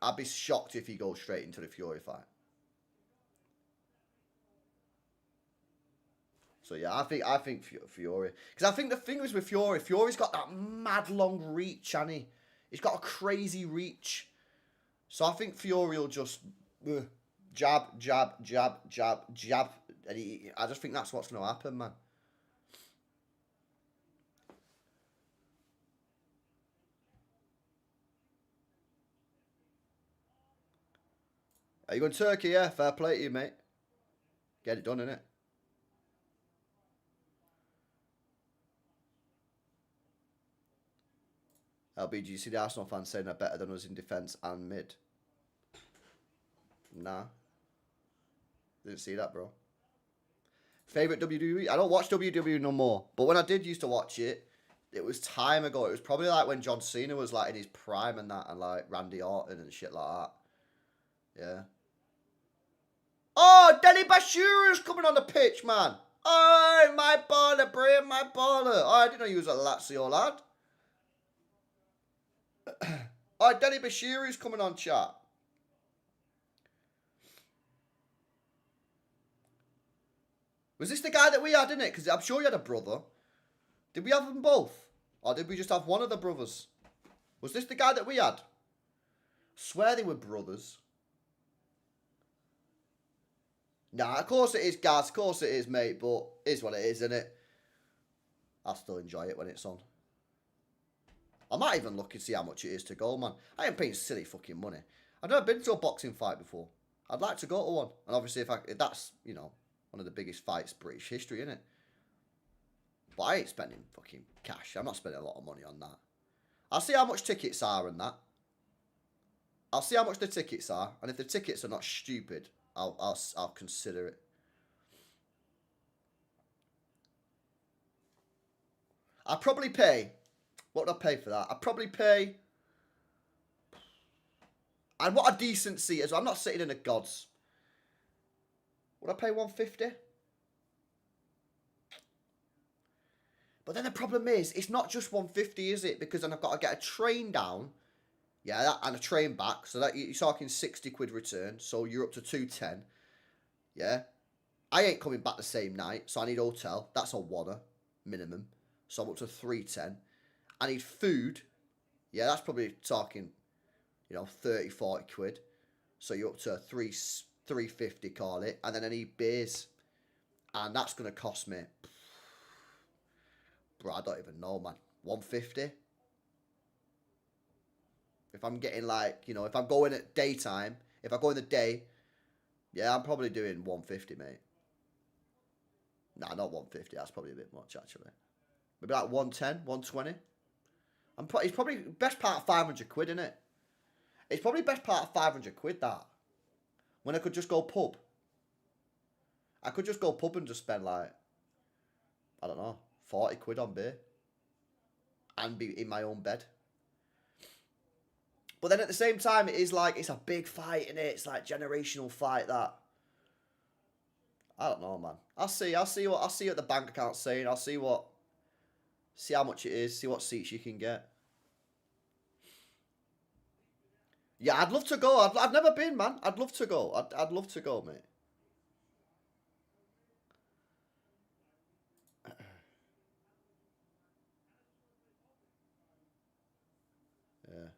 A: I'd be shocked if he goes straight into the Fury fight. So yeah, I think Fury, because I think the thing is with Fury's got that mad long reach, hasn't he? He's got a crazy reach. So I think Fury will just jab, jab, jab, jab, jab, and I just think that's what's going to happen, man. Are you going to Turkey? Yeah, fair play to you, mate. Get it done, innit? LB, do you see the Arsenal fans saying they're better than us in defence and mid? Nah. Didn't see that, bro. Favourite WWE? I don't watch WWE no more. But when I did used to watch it, it was time ago. It was probably like when John Cena was like in his prime and that, and like Randy Orton and shit like that. Yeah. Oh, Denny Bashira's coming on the pitch, man. Oh, my baller, Brian, my baller. Oh, I didn't know you was a Lazio lad. Oh, Denny Bashiri's coming on, chat. Was this the guy that we had, innit? Because I'm sure you had a brother. Did we have them both? Or did we just have one of the brothers? Was this the guy that we had? Swear they were brothers. Nah, of course it is, Gaz. Of course it is, mate. But it is what it is, innit? I'll still enjoy it when it's on. I might even look and see how much it is to go, man. I ain't paying silly fucking money. I've never been to a boxing fight before. I'd like to go to one. And obviously, if that's, you know, one of the biggest fights in British history, innit? But I ain't spending fucking cash. I'm not spending a lot of money on that. I'll see how much tickets are and that. I'll see how much the tickets are. And if the tickets are not stupid, I'll consider it. I'd probably pay. What would I pay for that? I'd probably pay And what a decent seat as well. I'm not sitting in a God's. Would I pay 150? But then the problem is, it's not just 150, is it? Because then I've got to get a train down. Yeah, and a train back. So that you're talking 60 quid return. So you're up to 210. Yeah. I ain't coming back the same night. So I need hotel. That's a wanna minimum. So I'm up to 310. I need food. Yeah, that's probably talking, 30, 40 quid. So you're up to 350, call it. And then I need beers. And that's going to cost me, bro, I don't even know, man. 150? If I'm getting if I'm going at daytime, if I go in the day, yeah, I'm probably doing 150, mate. Nah, not 150. That's probably a bit much, actually. Maybe like 110, 120. It's probably best part of 500 quid, isn't it? It's probably best part of 500 quid, that. When I could just go pub. I could just go pub and just spend I don't know, 40 quid on beer. And be in my own bed. But then at the same time, it is it's a big fight, innit? It's generational fight, that. I don't know, man. I'll see what the bank account's saying. I'll see how much it is, see what seats you can get. Yeah, I'd love to go. I've never been, man. I'd love to go. I'd love to go, mate. Yeah.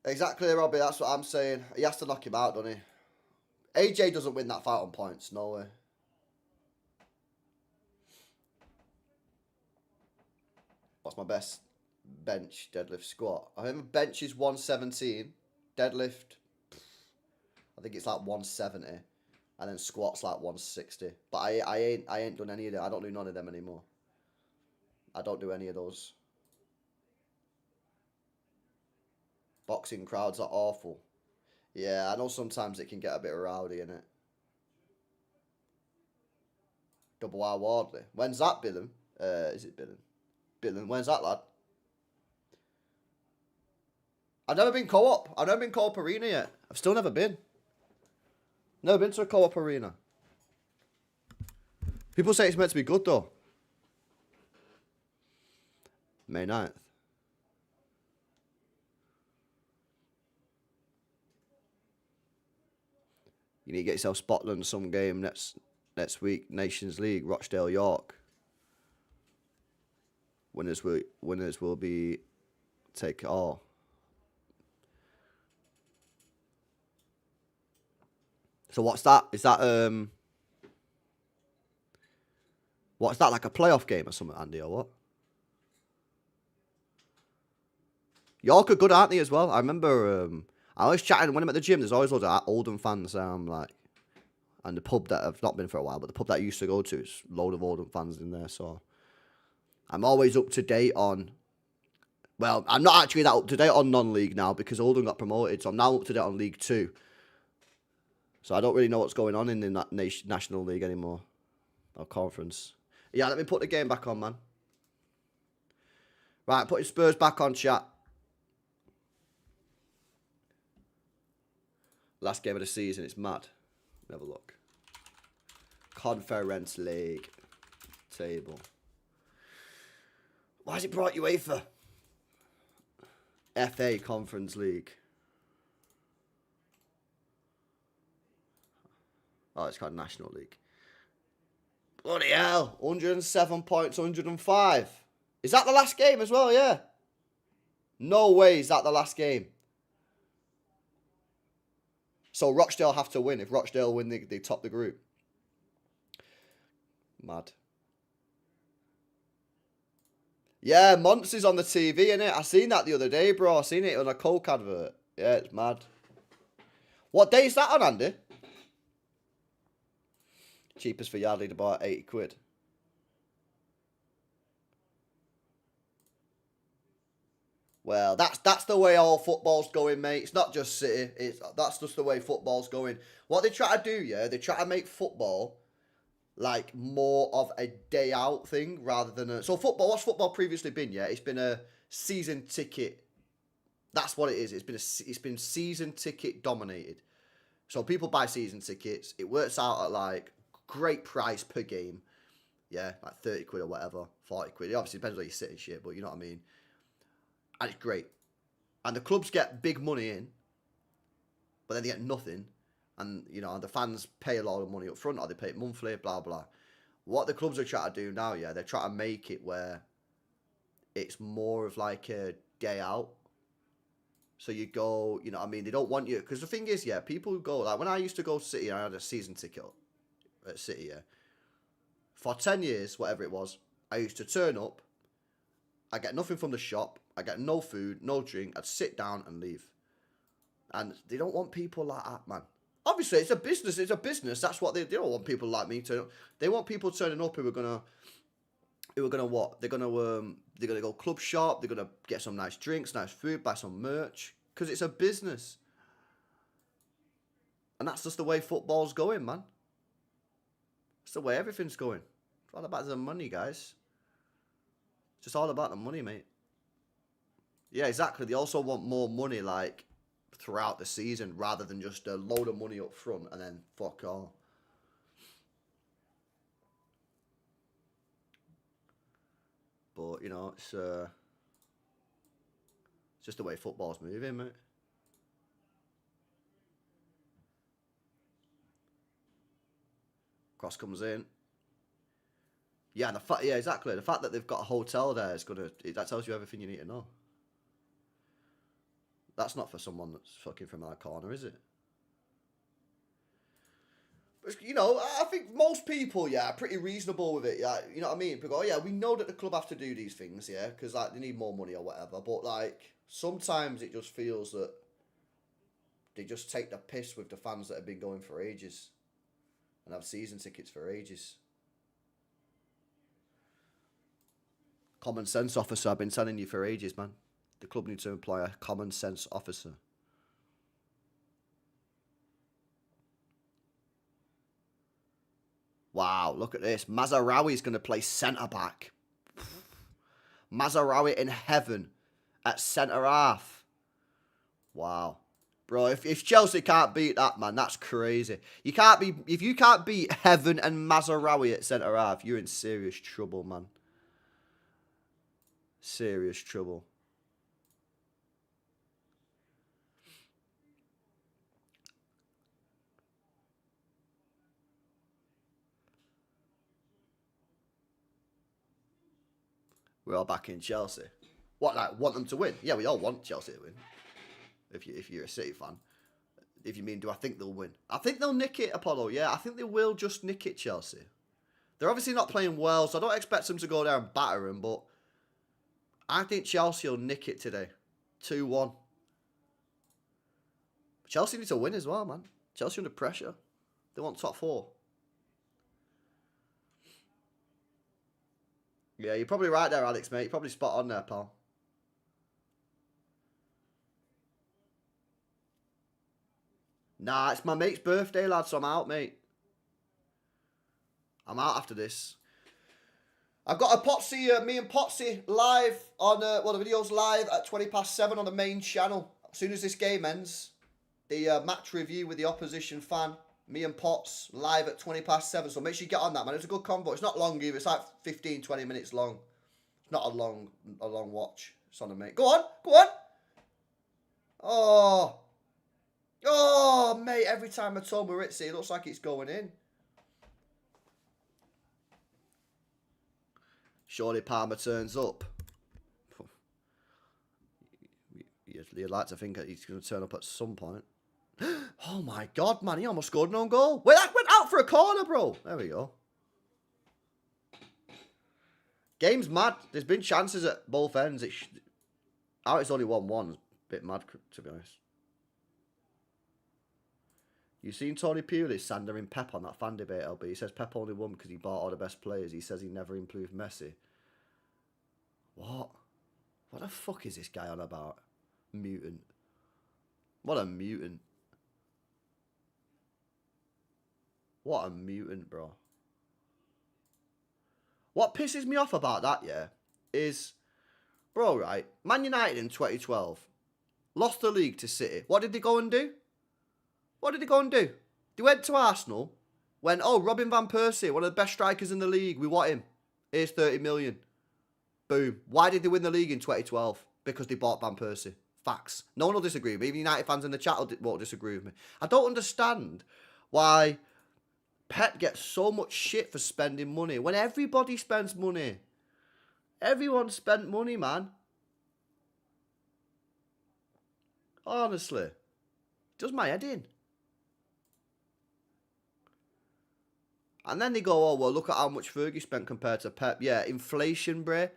A: Exactly, Robbie. That's what I'm saying. He has to knock him out, doesn't he? AJ doesn't win that fight on points. No way. What's my best bench, deadlift, squat? I remember bench is 117. Deadlift, I think it's 170. And then squat's 160. But I ain't done any of them. I don't do none of them anymore. I don't do any of those. Boxing crowds are awful. Yeah, I know sometimes it can get a bit rowdy, innit? Double R Wardley. When's that, Billen? Is it Billen? Billen, when's that, lad? I've never been co-op. I've never been co-op arena yet. I've still never been. Never been to a co-op arena. People say it's meant to be good, though. May 9th. You need to get yourself Scotland some game next week. Nations League, Rochdale, York. Winners will be take it all. So what's that? Is that what's that, like a playoff game or something, Andy, or what? York are good, aren't they, as well? I remember I was chatting when I'm at the gym. There's always loads of Oldham fans. And the pub that I've not been for a while, but the pub that I used to go to, is a load of Oldham fans in there. So I'm always up to date on. Well, I'm not actually that up to date on non-league now because Oldham got promoted, so I'm now up to date on League 2. So I don't really know what's going on in the National League anymore, or conference. Yeah, let me put the game back on, man. Right, putting Spurs back on, chat. Last game of the season, it's mad. Have a look. Conference League table. Why has it brought UEFA? FA Conference League. Oh, it's called National League. Bloody hell. 107 points, 105. Is that the last game as well? Yeah. No way is that the last game. So Rochdale have to win. If Rochdale win, they top the group. Mad. Yeah, Monts on the TV, innit? I seen that the other day, bro. I seen it on a Coke advert. Yeah, it's mad. What day is that on, Andy? Cheapest for Yardley, about 80 quid. Well, that's the way all football's going, mate. It's not just City. That's just the way football's going. What they try to do, yeah, they try to make football like more of a day out thing rather than a. So football, what's football previously been? Yeah, it's been a season ticket That's what it is. It's been season ticket dominated. So people buy season tickets. It works out at like great price per game. Yeah, like 30 quid or whatever, 40 quid. It obviously depends where you sit and shit, but you know what I mean. And it's great. And the clubs get big money in, but then they get nothing. And, you know, the fans pay a lot of money up front or they pay it monthly, blah, blah. What the clubs are trying to do now, yeah, they're trying to make it where it's more of like a day out. So you go, you know what I mean? They don't want you, because the thing is, yeah, people who go, like when I used to go to City, I had a season ticket at City, yeah. For 10 years, whatever it was, I used to turn up, I get nothing from the shop, I get no food, no drink, I'd sit down and leave. And they don't want people like that, man. Obviously, it's a business, that's what they don't want people like me to. They want people turning up who are gonna what? They're gonna go club shop, they're gonna get some nice drinks, nice food, buy some merch. Because it's a business. And that's just the way football's going, man. It's the way everything's going. It's all about the money, guys. It's just all about the money, mate. Yeah, exactly. They also want more money, like, throughout the season, rather than just a load of money up front and then fuck all. But, you know, it's just the way football's moving, mate. Cross comes in. Yeah, yeah, exactly. The fact that they've got a hotel there is that tells you everything you need to know. That's not for someone that's fucking from that corner, is it? But, you know, I think most people, yeah, are pretty reasonable with it. Yeah, you know what I mean? People go, oh, yeah, we know that the club have to do these things, yeah, because like they need more money or whatever. But like sometimes it just feels that they just take the piss with the fans that have been going for ages and have season tickets for ages. Common sense officer, I've been telling you for ages, man. The club needs to employ a common sense officer. Wow, look at this. Mazarawi's going to play centre-back. Mazarawi in heaven at centre-half. Wow. Bro, if Chelsea can't beat that, man, that's crazy. If you can't beat Heaven and Mazarawi at centre-half, you're in serious trouble, man. Serious trouble. We're all back in Chelsea. What, like, want them to win? Yeah, we all want Chelsea to win. If you're a City fan. If you mean, do I think they'll win? I think they'll nick it, Apollo. Yeah, I think they will just nick it, Chelsea. They're obviously not playing well, so I don't expect them to go there and batter them, but I think Chelsea will nick it today. 2-1. Chelsea need to win as well, man. Chelsea under pressure. They want top 4. Yeah, you're probably right there, Alex, mate. You're probably spot on there, pal. Nah, it's my mate's birthday, lad, so I'm out, mate. I'm out after this. I've got a Potsy, me and Potsy live on, the video's live at 7:20 on the main channel. As soon as this game ends, the match review with the opposition fan, me and Potts, live at 7:20. So make sure you get on that, man. It's a good convo. It's not long either. It's like 15, 20 minutes long. It's not a long watch. It's on a mate. Go on. Oh, mate, every time I told Maritzi, it looks like it's going in. Surely Palmer turns up. You'd like to think that he's going to turn up at some point. Oh my God, man, he almost scored an own goal. Wait, that went out for a corner, bro. There we go. Game's mad. There's been chances at both ends. It's only 1-1. It's a bit mad, to be honest. You've seen Tony Pulis slandering Pep on that fan debate, LB. He says Pep only won because he bought all the best players. He says he never improved Messi. What? What the fuck is this guy on about? Mutant. What a mutant. What a mutant, bro. What pisses me off about that, yeah, is, bro, right, Man United in 2012, lost the league to City. What did they go and do? What did they go and do? They went to Arsenal, went, oh, Robin Van Persie, one of the best strikers in the league. We want him. Here's 30 million. Boom. Why did they win the league in 2012? Because they bought Van Persie. Facts. No one will disagree with me. Even United fans in the chat won't disagree with me. I don't understand why Pep gets so much shit for spending money when everybody spends money. Everyone spent money, man. Honestly. Does my head in. And then they go, oh, well, look at how much Fergie spent compared to Pep. Yeah, inflation, bruh.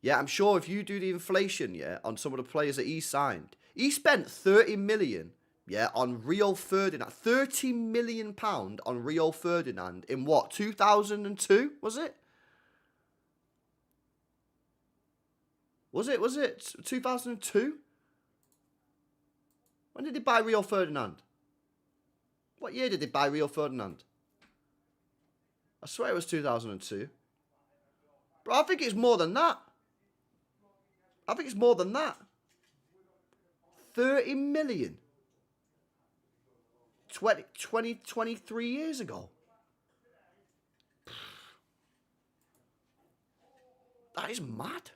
A: Yeah, I'm sure if you do the inflation, yeah, on some of the players that he signed, he spent 30 million, yeah, on Rio Ferdinand. 30 million pound on Rio Ferdinand in what, 2002, was it? Was it 2002? When did they buy Rio Ferdinand? What year did they buy Rio Ferdinand? I swear it was 2002. Bro, I think it's more than that. I think it's more than that. 30 million. 23 years ago. That is mad.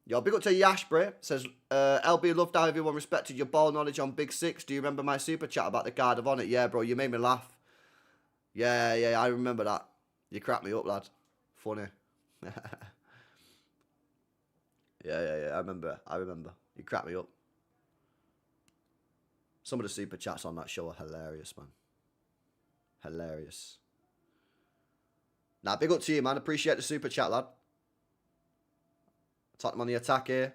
A: Yo, big up to Yash, bro. Says, LB, loved how everyone respected your ball knowledge on Big Six. Do you remember my super chat about the Guard of Honor? Yeah, bro, you made me laugh. Yeah, I remember that. You cracked me up, lad. Funny. yeah, I remember. You cracked me up. Some of the super chats on that show are hilarious, man. Hilarious. Nah, big up to you, man. Appreciate the super chat, lad. Tottenham on the attack here.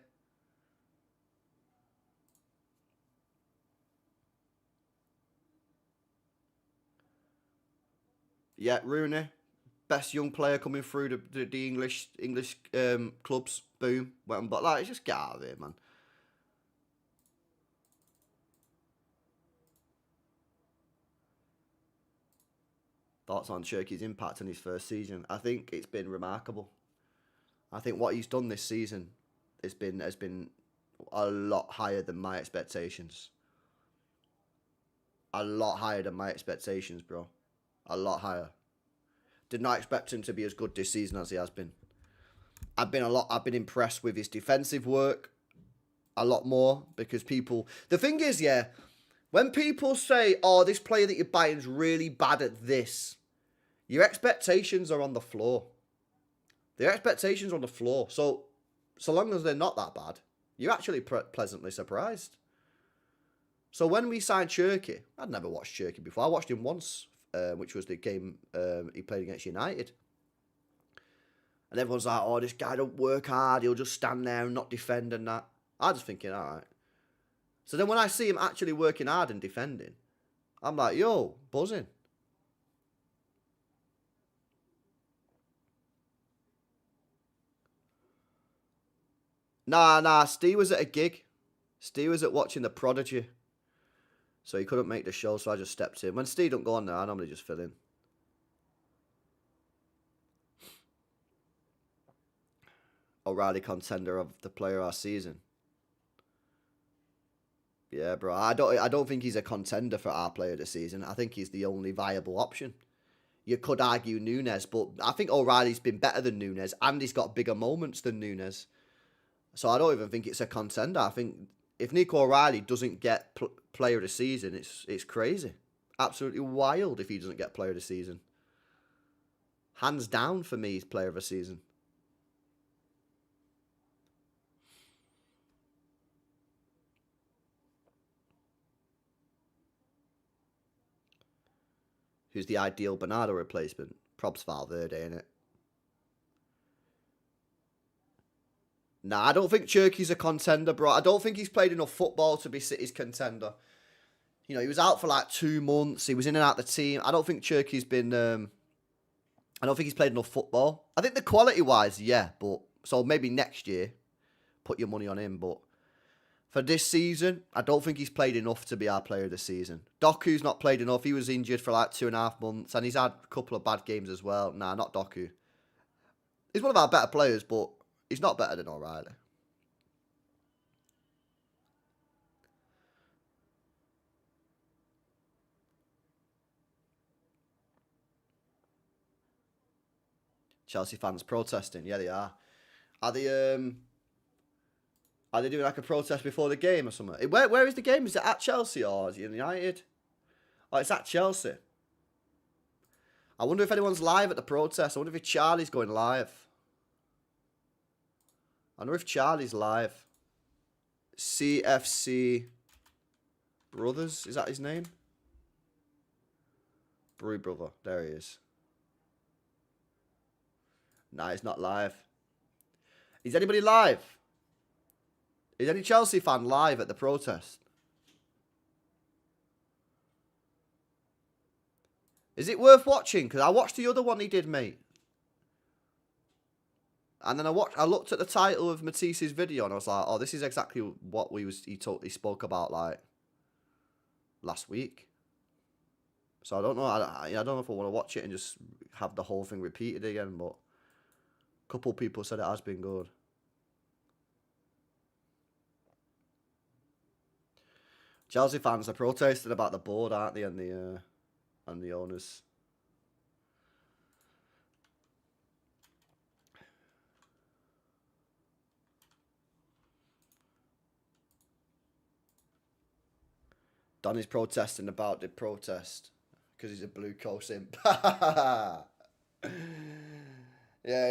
A: Yeah, Rooney. Best young player coming through the English clubs. Boom. Went on, but like, just get out of here, man. Thoughts on Cherky's impact in his first season? I think it's been remarkable. I think what he's done this season has been a lot higher than my expectations. A lot higher than my expectations, bro. A lot higher. Did not expect him to be as good this season as he has been. I've been impressed with his defensive work a lot more because people. The thing is, yeah, when people say, "Oh, this player that you're buying is really bad at this," your expectations are on the floor. Their expectations are on the floor. So long as they're not that bad, you're actually pleasantly surprised. So when we signed Cherky, I'd never watched Cherky before. I watched him once, which was the game he played against United. And everyone's like, oh, this guy don't work hard. He'll just stand there and not defend and that. I was thinking, all right. So then when I see him actually working hard and defending, I'm like, yo, buzzing. Nah, Steve was at a gig. Steve was at watching The Prodigy. So he couldn't make the show, so I just stepped in. When Steve don't go on there, I normally just fill in. O'Reilly contender of the player of our season. Yeah, bro. I don't think he's a contender for our player of the season. I think he's the only viable option. You could argue Nunes, but I think O'Reilly's been better than Nunes, and he's got bigger moments than Nunes. So I don't even think it's a contender. I think if Nico O'Reilly doesn't get player of the season, it's crazy. Absolutely wild if he doesn't get player of the season. Hands down for me, he's player of the season. Who's the ideal Bernardo replacement? Probs Valverde, innit? Nah, I don't think Cherky's a contender, bro. I don't think he's played enough football to be City's contender. You know, he was out for like 2 months. He was in and out of the team. I don't think Cherky's been... I don't think he's played enough football. I think the quality-wise, yeah, but... So maybe next year, put your money on him, but... For this season, I don't think he's played enough to be our player of the season. Doku's not played enough. He was injured for like 2.5 months, and he's had a couple of bad games as well. Nah, not Doku. He's one of our better players, but He's not better than O'Reilly. Chelsea fans protesting. Yeah, they are. Are they doing like a protest before the game or something? Where is the game? Is it at Chelsea or is it United? Oh, it's at Chelsea. I wonder if anyone's live at the protest. I wonder if Charlie's going live. I wonder if Charlie's live. CFC Brothers, is that his name? Brew Brother, there he is. Nah, he's not live. Is anybody live? Is any Chelsea fan live at the protest? Is it worth watching? Because I watched the other one he did, mate. And then I looked at the title of Matisse's video and I was like, oh, this is exactly what he spoke about like last week. So I don't know. I don't know if I want to watch it and just have the whole thing repeated again. But a couple people said it has been good. Chelsea fans are protesting about the board, aren't they, and the owners. Donny's protesting about the protest because he's a blue coat simp. Yeah,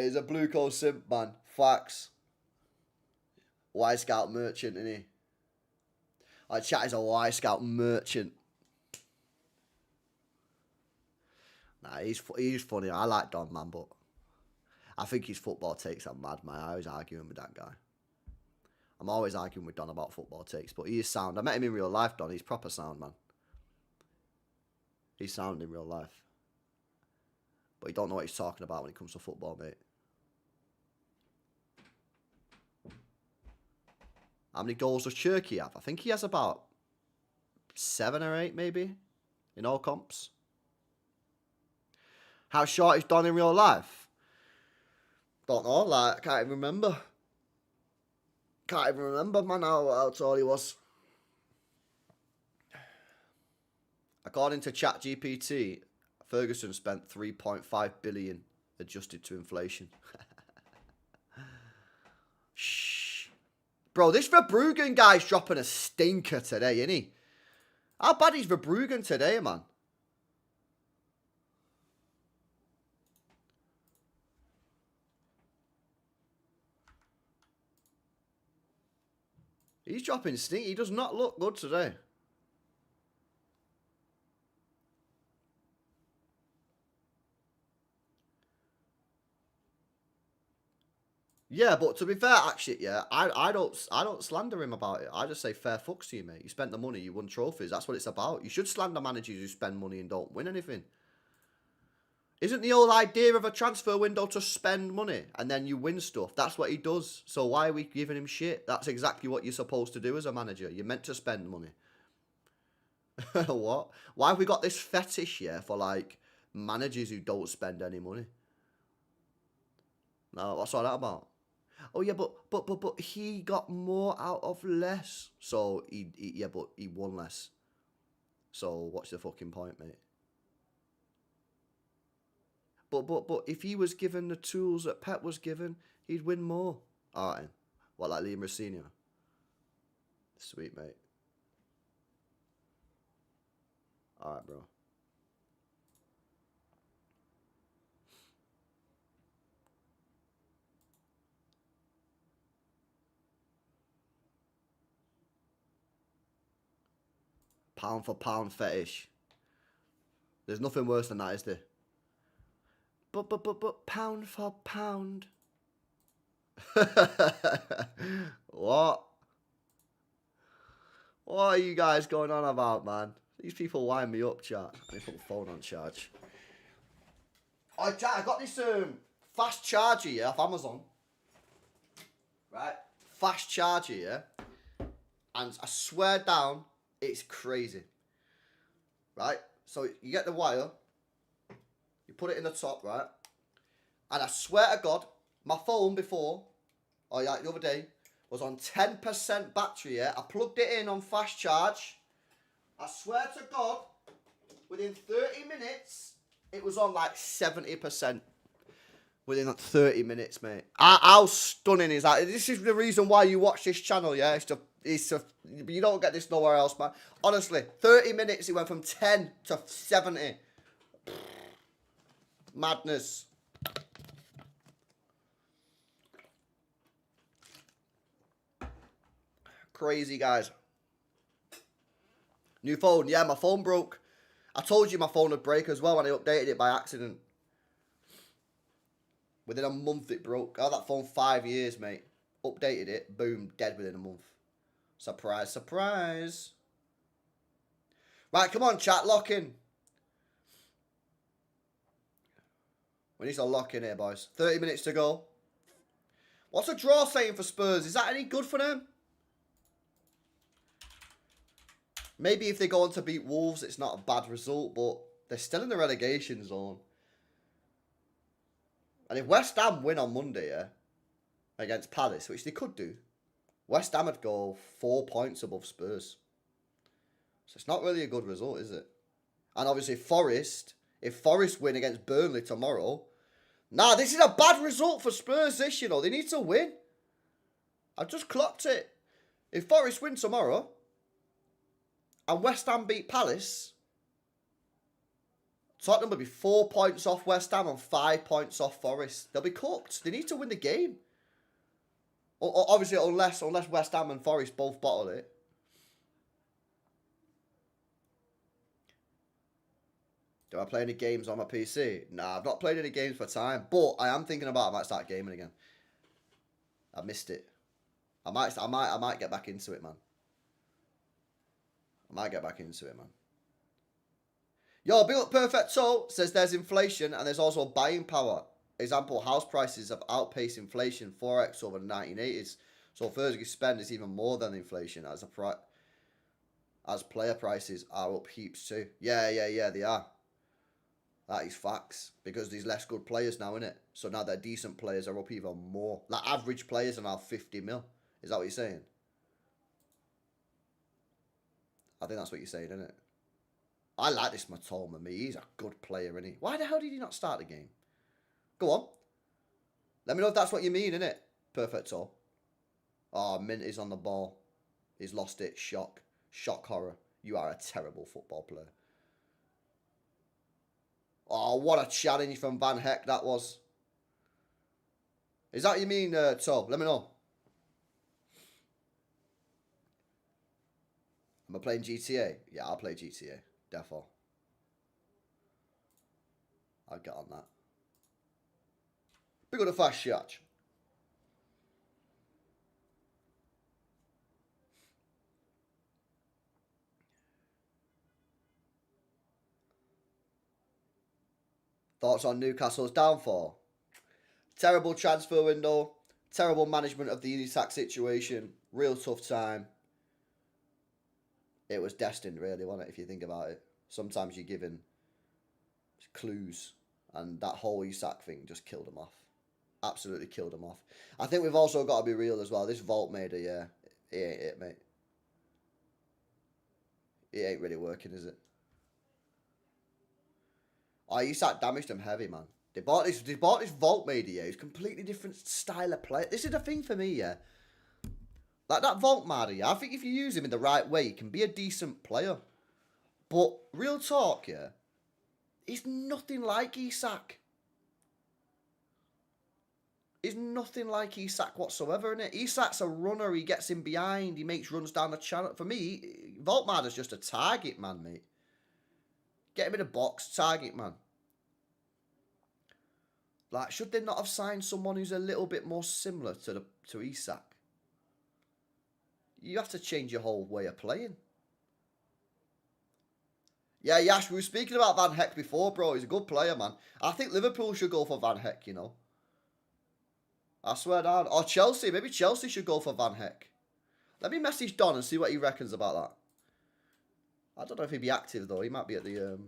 A: he's a blue coat simp, man. Facts. Y Scout merchant, isn't he? Like, chat is a Y Scout merchant. Nah, he's funny. I like Don, man, but I think his football takes are mad, man. I always arguing with that guy. I'm always arguing with Don about football takes, but he is sound. I met him in real life, Don. He's proper sound, man. He's sound in real life. But he don't know what he's talking about when it comes to football, mate. How many goals does Cherky have? I think he has about 7 or 8, maybe, in all comps. How short is Don in real life? Don't know, like, I can't even remember. Can't even remember, man, how tall he was. According to ChatGPT, Ferguson spent 3.5 billion adjusted to inflation. Shh. Bro, this Verbruggen guy's dropping a stinker today, isn't he? How bad is Verbruggen today, man? He's dropping stink. He does not look good today. Yeah, but to be fair, actually, yeah, I don't slander him about it. I just say fair fucks to you, mate. You spent the money, you won trophies. That's what it's about. You should slander managers who spend money and don't win anything. Isn't the whole idea of a transfer window to spend money and then you win stuff? That's what he does. So why are we giving him shit? That's exactly what you're supposed to do as a manager. You're meant to spend money. What? Why have we got this fetish here for like managers who don't spend any money? No, what's all that about? Oh yeah, but he got more out of less. So but he won less. So what's the fucking point, mate? But if he was given the tools that Pep was given, he'd win more. Alright. What, like Liam Rossinho? Sweet, mate. Alright, bro. Pound for pound fetish. There's nothing worse than that, is there? But pound for pound. What? What are you guys going on about, man? These people wind me up, chat. Let me put the phone on charge. Oh, chat, I got this fast charger, yeah, off Amazon. Right? Fast charger, yeah? And I swear down, it's crazy. Right? So you get the wire. You put it in the top, right? And I swear to God, my phone before Oh yeah, the other day was on 10% battery. Yeah, I plugged it in on fast charge. I swear to God, within 30 minutes, it was on like 70%. Within 30 minutes, mate. How stunning is that? This is the reason why you watch this channel, yeah? You don't get this nowhere else, man. Honestly, 30 minutes, it went from 10 to 70. Madness. Crazy, guys. New phone. Yeah, my phone broke. I told you my phone would break as well when I updated it by accident. Within a month, it broke. I had that phone 5 years, mate. Updated it. Boom. Dead within a month. Surprise, surprise. Right, come on, chat. Lock in. We need to lock in here, boys. 30 minutes to go. What's a draw saying for Spurs? Is that any good for them? Maybe if they go on to beat Wolves, it's not a bad result, but they're still in the relegation zone. And if West Ham win on Monday, yeah, against Palace, which they could do, West Ham would go 4 points above Spurs. So it's not really a good result, is it? And obviously if Forest win against Burnley tomorrow, nah, this is a bad result for Spurs this, you know. They need to win. I've just clocked it. If Forest win tomorrow and West Ham beat Palace, Tottenham will be 4 points off West Ham and 5 points off Forest. They'll be cooked. They need to win the game. Obviously, unless West Ham and Forest both bottle it. Do I play any games on my PC? Nah, I've not played any games for time. But I am thinking about I might start gaming again. I missed it. I might get back into it, man. I might get back into it, man. Yo, Big Up Perfect Toe says there's inflation and there's also buying power. Example, house prices have outpaced inflation 4x over the 1980s. So further spend is even more than inflation as player prices are up heaps too. Yeah, they are. That is facts. Because there's less good players now, innit? So now their decent players are up even more. Like average players are now 50 mil. Is that what you're saying? I think that's what you're saying, isn't it? I like this Matoma, me. He's a good player, isn't he? Why the hell did he not start the game? Go on. Let me know if that's what you mean, innit? Perfecto. Oh, Mint is on the ball. He's lost it. Shock. Shock horror. You are a terrible football player. Oh, what a challenge from Van Heck that was. Is that what you mean, To? Let me know. Am I playing GTA? Yeah, I'll play GTA. Defo. I'll get on that. Big on a fast shot. Thoughts on Newcastle's downfall? Terrible transfer window. Terrible management of the Isak situation. Real tough time. It was destined, really, wasn't it, if you think about it? Sometimes you're given clues, and that whole Isak thing just killed him off. Absolutely killed him off. I think we've also got to be real as well. This Vault Maker, yeah, it ain't it, mate. It ain't really working, is it? Oh, Isak damaged him heavy, man. They bought this Vault Maker, yeah. It's a completely different style of play. This is the thing for me, yeah. Like that Vault Maker, yeah. I think if you use him in the right way, he can be a decent player. But real talk, yeah. He's nothing like Isak. He's nothing like Isak whatsoever, innit? Isak's a runner. He gets in behind. He makes runs down the channel. For me, Voltmarder's just a target man, mate. Get him in a box, target man. Like, should they not have signed someone who's a little bit more similar to Isak? You have to change your whole way of playing. Yeah, Yash, we were speaking about Van Heck before, bro. He's a good player, man. I think Liverpool should go for Van Heck, you know. I swear down. Or Chelsea. Maybe Chelsea should go for Van Heck. Let me message Don and see what he reckons about that. I don't know if he'd be active, though. He might be at the...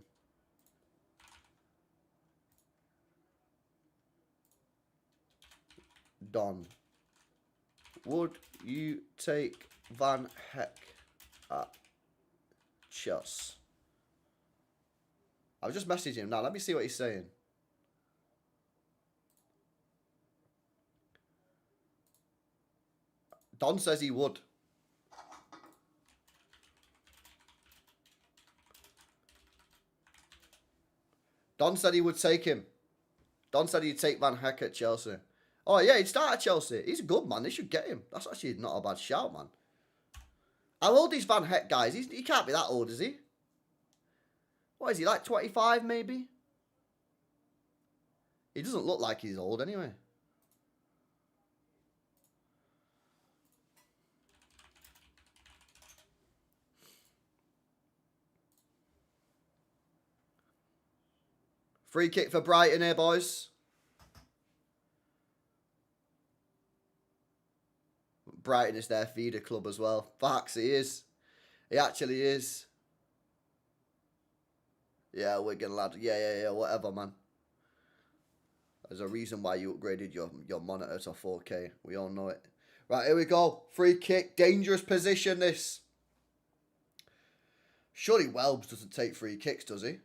A: Don. would you take Van Heck at Chelsea? I've just messaged him now. Let me see what he's saying. Don says he would. Don said he would take him. Don said he'd take Van Heck at Chelsea. Oh, yeah, he'd start at Chelsea. He's a good man. They should get him. That's actually not a bad shout, man. How old is Van Heck, guys? He can't be that old, is he? What is he, like 25 maybe? He doesn't look like he's old anyway. Free kick for Brighton here, boys. Brighton is their feeder club as well. Facts, he is. He actually is. Yeah, Wigan lad. Yeah, whatever, man. There's a reason why you upgraded your monitor to 4K. We all know it. Right, here we go. Free kick. Dangerous position, this. Surely Welbs doesn't take free kicks, does he?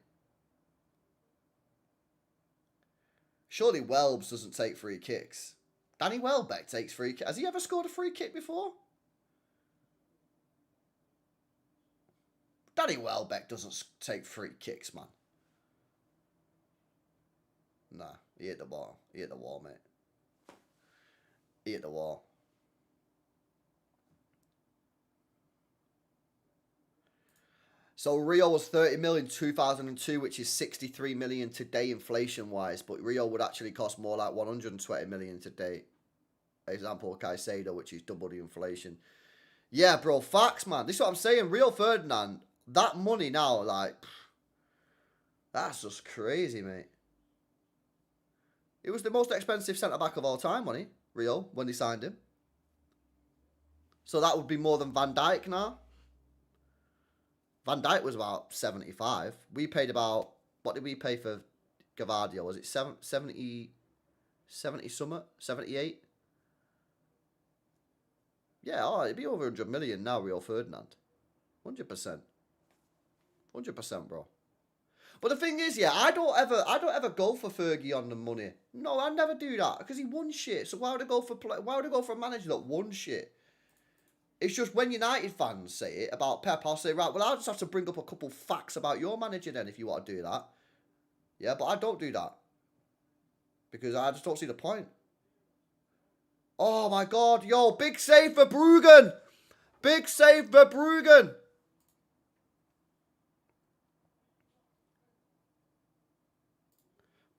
A: Surely Welbs doesn't take free kicks. Danny Welbeck takes free kicks. Has he ever scored a free kick before? Danny Welbeck doesn't take free kicks, man. Nah, he hit the ball. He hit the wall, mate. He hit the wall. So Rio was 30 million in 2002, which is 63 million today inflation-wise. But Rio would actually cost more like 120 million today. Example, Caicedo, which is double the inflation. Yeah, bro, facts, man. This is what I'm saying. Rio Ferdinand, that money now, like, that's just crazy, mate. It was the most expensive centre-back of all time, wasn't he? Rio, when they signed him. So that would be more than Van Dijk now. Van Dijk was about 75. We paid about, what did we pay for Gavardio? Was it 70 something? 78? Yeah, oh, it'd be over 100 million now, Rio Ferdinand. 100%. 100%, bro. But the thing is, yeah, I don't ever go for Fergie on the money. No, I never do that because he won shit. So why would I go for a manager that won shit? It's just when United fans say it about Pep, I'll say, right, well, I'll just have to bring up a couple facts about your manager then if you want to do that. Yeah, but I don't do that. Because I just don't see the point. Oh, my God. Yo, big save for Bruggen. Big save for Bruggen.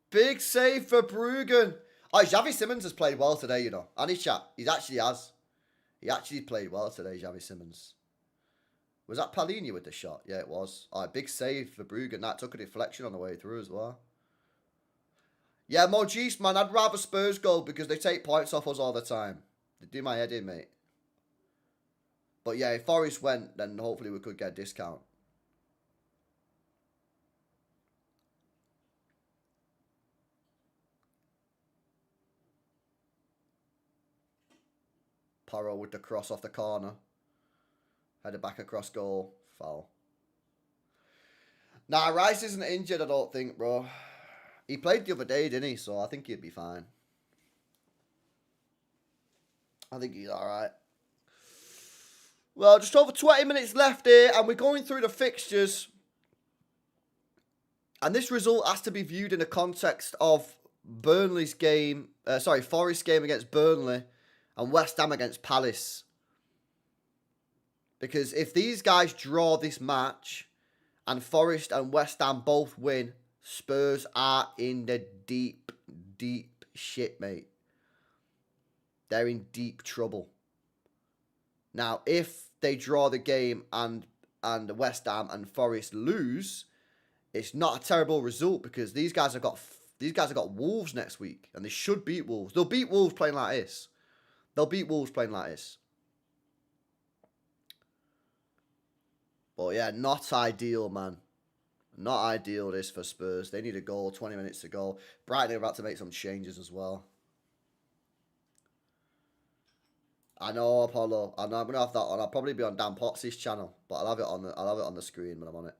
A: Big save for Bruggen. Oh, Xavi Simons has played well today, you know. And he actually has. He actually played well today, Xavi Simons. Was that Palhinha with the shot? Yeah, it was. Oh, big save for Bruggen. That took a deflection on the way through as well. Yeah, Mojis, man, I'd rather Spurs go because they take points off us all the time. They do my head in, mate. But yeah, if Forest went, then hopefully we could get a discount. Porro with the cross off the corner. Headed back across goal. Foul. Nah, Rice isn't injured, I don't think, bro. He played the other day, didn't he? So I think he'd be fine. I think he's alright. Well, just over 20 minutes left here, and we're going through the fixtures. And this result has to be viewed in the context of Forest's game against Burnley and West Ham against Palace. Because if these guys draw this match and Forest and West Ham both win, Spurs are in the deep, deep shit, mate. They're in deep trouble. Now, if they draw the game and West Ham and Forest lose, it's not a terrible result because these guys have got Wolves next week and they should beat Wolves. They'll beat Wolves playing like this. But yeah, not ideal, man. Not ideal this for Spurs. They need a goal, 20 minutes to go. Brighton are about to make some changes as well. I know, Apollo. I know I'm gonna have that on. I'll probably be on Dan Potts' channel, but I'll have it on the screen when I'm on it.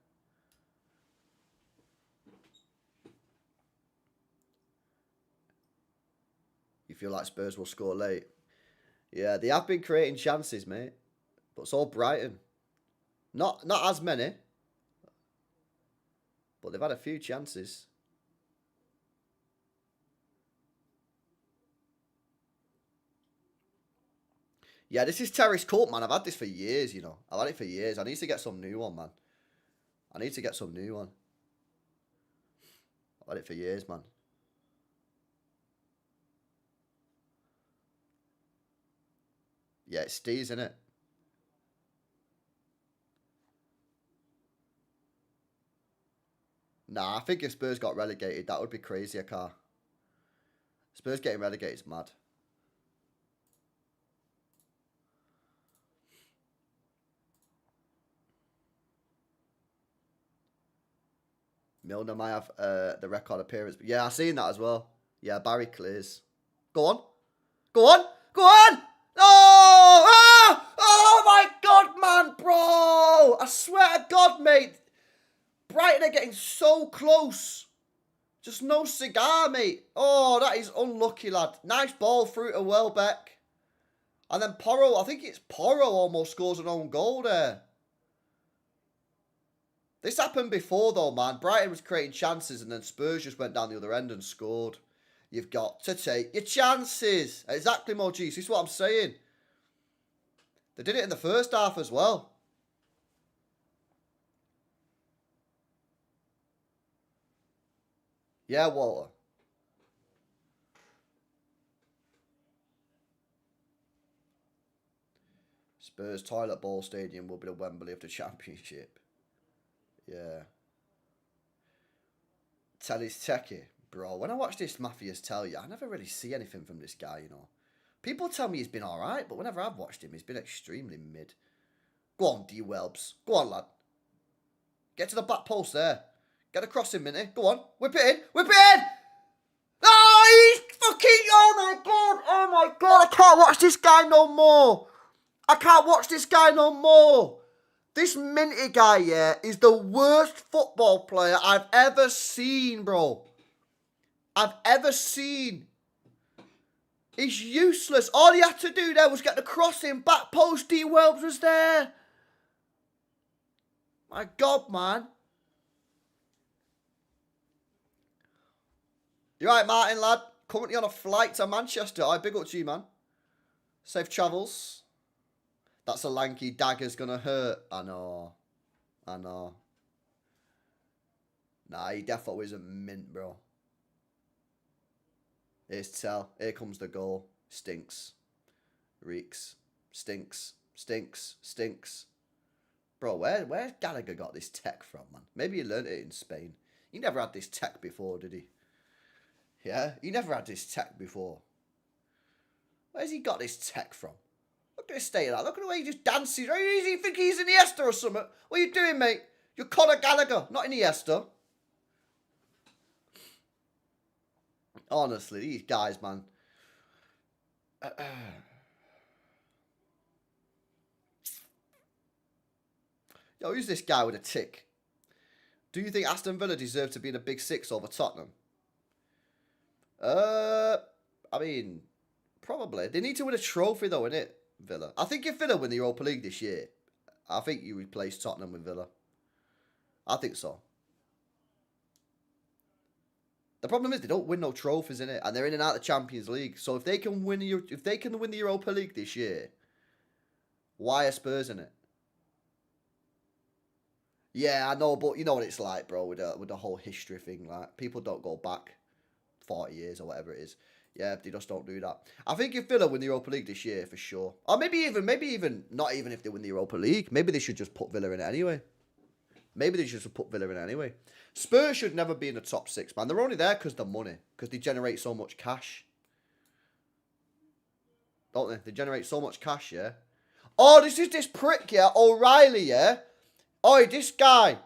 A: You feel like Spurs will score late? Yeah, they have been creating chances, mate. But so Brighton. Not as many. But they've had a few chances. Yeah, this is Terry's Cult, man. I've had this for years, you know. I've had it for years. I need to get some new one, man. I need to get some new one. I've had it for years, man. Yeah, it's Steve's, isn't it? Nah, I think if Spurs got relegated, that would be crazy, Karl. Spurs getting relegated is mad. Milner might have the record appearance. But yeah, I've seen that as well. Yeah, Barry clears. Go on. Go on. Go on. No! Ah! Oh my God, man, bro! I swear to God, mate. Brighton are getting so close. Just no cigar, mate. Oh, that is unlucky, lad. Nice ball through to Welbeck. And then Porro, I think it's Porro almost scores an own goal there. This happened before, though, man. Brighton was creating chances and then Spurs just went down the other end and scored. You've got to take your chances. Exactly, Mojis. This is what I'm saying. They did it in the first half as well. Yeah, Walter. Spurs Toilet Bowl Stadium will be the Wembley of the Championship. Yeah. Telly's techie. Bro, when I watch this Mafias tell you, I never really see anything from this guy, you know. People tell me he's been alright, but whenever I've watched him, he's been extremely mid. Go on, D Welbs. Go on, lad. Get to the back post there. Get across him, Minty. Go on. Whip it in. Whip it in! Oh, he's fucking... Oh, my God. Oh, my God. I can't watch this guy no more. I can't watch this guy no more. This Minty guy, yeah, is the worst football player I've ever seen, bro. I've ever seen. He's useless. All he had to do there was get the crossing. Back post, D. Welbs was there. My God, man. You right, Martin, lad? Currently on a flight to Manchester. I big up to you, man. Safe travels. That's a lanky dagger's gonna hurt. I know. I know. Nah, he definitely isn't mint, bro. Here's tell. Here comes the goal. Stinks. Reeks. Stinks. Stinks. Stinks. Bro, where's Gallagher got this tech from, man? Maybe he learned it in Spain. He never had this tech before, did he? Yeah? He never had this tech before. Where's he got this tech from? Look at this state of that. Look at the way he just dances. You think he's Iniesta or something? What are you doing, mate? You're Conor Gallagher, not Iniesta. Honestly, these guys, man. Yo, who's this guy with a tick? Do you think Aston Villa deserve to be in a big six over Tottenham? I mean, probably. They need to win a trophy, though, innit, Villa? I think if Villa win the Europa League this year, I think you replace Tottenham with Villa. I think so. The problem is they don't win no trophies in it, and they're in and out of the Champions League. So if they can win the Europa League this year, why are Spurs in it? Yeah, I know, but you know what it's like, bro, with the whole history thing. Like, people don't go back 40 years or whatever it is. Yeah, they just don't do that. I think if Villa win the Europa League this year, for sure. Or maybe even not even if they win the Europa League. Maybe they should just put Villa in it anyway. Maybe they should just put Villa in it anyway. Spurs should never be in the top six, man. They're only there because of the money. Because they generate so much cash. Don't they? They generate so much cash, yeah? Oh, this is this prick, yeah? O'Reilly, yeah? Oh, this guy.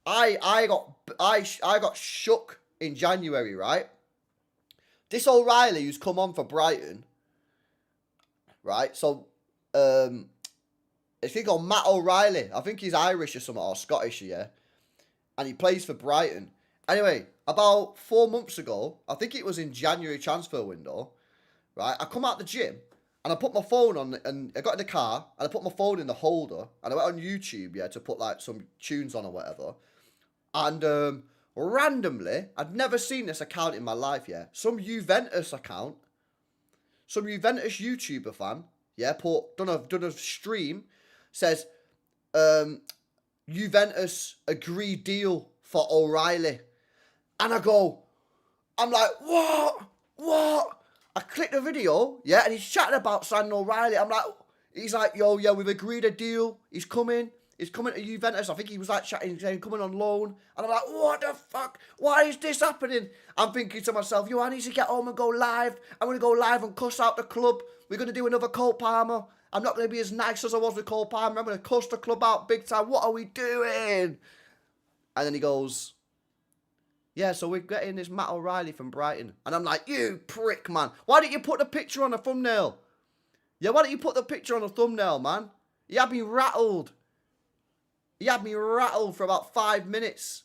A: I got shook in January, right? This O'Reilly who's come on for Brighton. right? So, it's a guy called Matt O'Reilly. I think he's Irish or something, or Scottish, yeah. And he plays for Brighton. Anyway, about 4 months ago, I think it was in January transfer window, right? I come out the gym and I put my phone on, and I got in the car and I put my phone in the holder and I went on YouTube, yeah, to put like some tunes on or whatever. And randomly, I'd never seen this account in my life, yeah. Some Juventus account, some Juventus YouTuber fan, yeah, done a stream, says, Juventus agreed deal for O'Reilly. And I'm like, what? What? I clicked the video, yeah, and he's chatting about signing O'Reilly. He's like, yo, yeah, we've agreed a deal. He's coming. He's coming to Juventus. I think he was like chatting, saying, coming on loan. And I'm like, what the fuck? Why is this happening? I'm thinking to myself, yo, I need to get home and go live. I'm going to go live and cuss out the club. We're going to do another Cole Palmer. I'm not going to be as nice as I was with Cole Palmer. I'm going to cuss the club out big time. What are we doing? And then he goes, yeah, so we're getting this Matt O'Reilly from Brighton. And I'm like, you prick, man. Why didn't you put the picture on the thumbnail? Yeah, why didn't you put the picture on the thumbnail, man? He had me rattled. He had me rattled for about 5 minutes.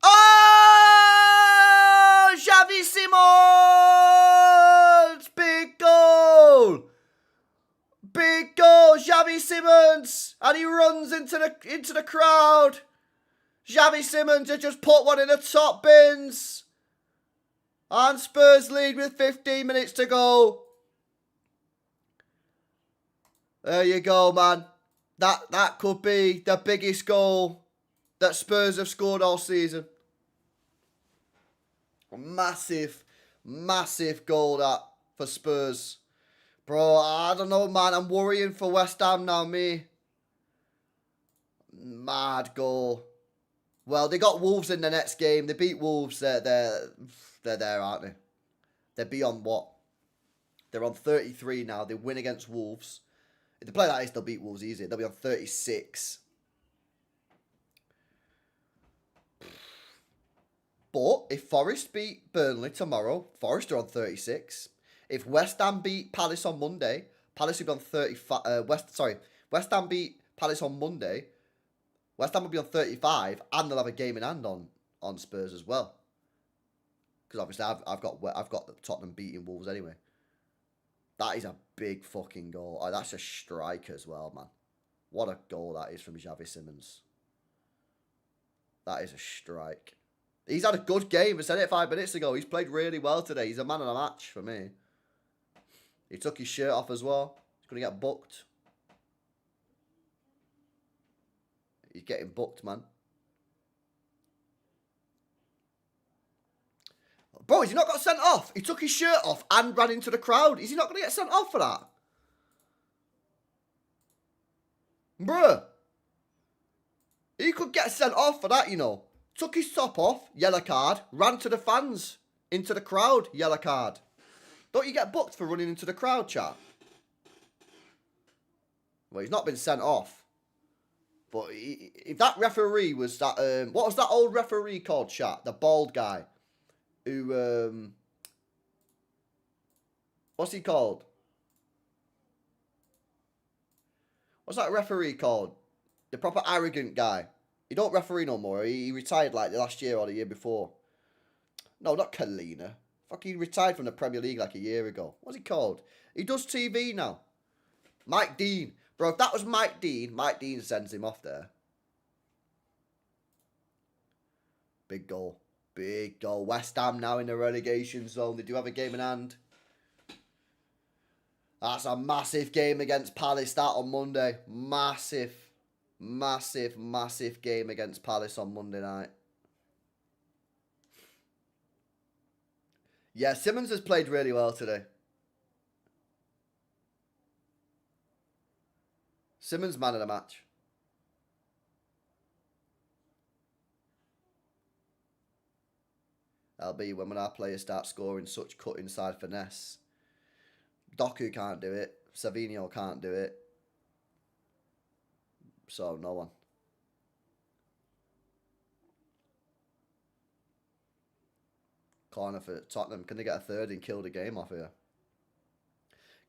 A: Oh! Xavi Simons! Big goal! Big goal, Xavi Simons! And he runs into the crowd. Xavi Simons has just put one in the top bins. And Spurs lead with 15 minutes to go. There you go, man. That could be the biggest goal that Spurs have scored all season. Massive, massive goal that for Spurs. Bro, I don't know, man. I'm worrying for West Ham now, me. Mad goal. Well, they got Wolves in the next game. They beat Wolves. They're there, aren't they? They're beyond what? They're on 33 now. They win against Wolves. If they play like this, they'll beat Wolves easy. They'll be on 36. But if Forest beat Burnley tomorrow, Forest are on 36. If West Ham beat Palace on Monday, Palace will be on 35. West Ham beat Palace on Monday. West Ham will be on 35, and they'll have a game in hand on Spurs as well. Because obviously I've got the Tottenham beating Wolves anyway. That is a big fucking goal. Oh, that's a strike as well, man. What a goal that is from Xavi Simons. That is a strike. He's had a good game. I said it 5 minutes ago. He's played really well today. He's a man of the match for me. He took his shirt off as well. He's going to get booked. He's getting booked, man. Bro, has he not got sent off? He took his shirt off and ran into the crowd. Is he not going to get sent off for that? Bruh. He could get sent off for that, you know. Took his top off, yellow card. Ran to the fans, into the crowd, yellow card. Don't you get booked for running into the crowd, chat? Well, he's not been sent off. But if that referee was that... what was that old referee called, chat? The bald guy. Who, what's he called? What's that referee called? The proper arrogant guy. He don't referee no more. He retired like the last year or the year before. No, not Kalina. Fuck, he retired from the Premier League like a year ago. What's he called? He does TV now. Mike Dean. Bro, if that was Mike Dean sends him off there. Big goal. Big goal. West Ham now in the relegation zone. They do have a game in hand. That's a massive game against Palace, that on Monday. Massive, massive, massive game against Palace on Monday night. Yeah, Simons has played really well today. Simons man of the match. That'll be when our players start scoring such cut inside finesse. Doku can't do it. Savinho can't do it. So, no one. Corner for Tottenham. Can they get a third and kill the game off here?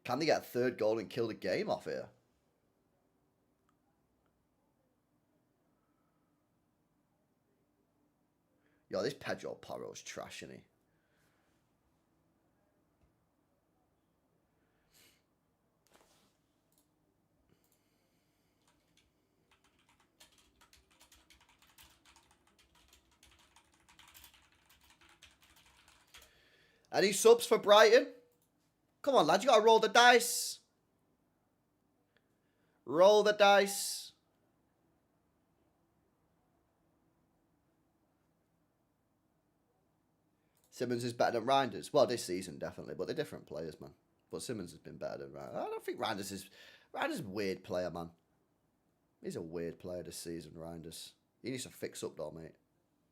A: Can they get a third goal and kill the game off here? Yo, this Pedro Porro's trash, isn't he? Any subs for Brighton? Come on, lads, you gotta roll the dice. Roll the dice. Simmons is better than Reinders. Well, this season, definitely, but they're different players, man. But Simmons has been better than Reinders. I don't think Reinders is a weird player, man. He's a weird player this season, Reinders. He needs to fix up, though, mate.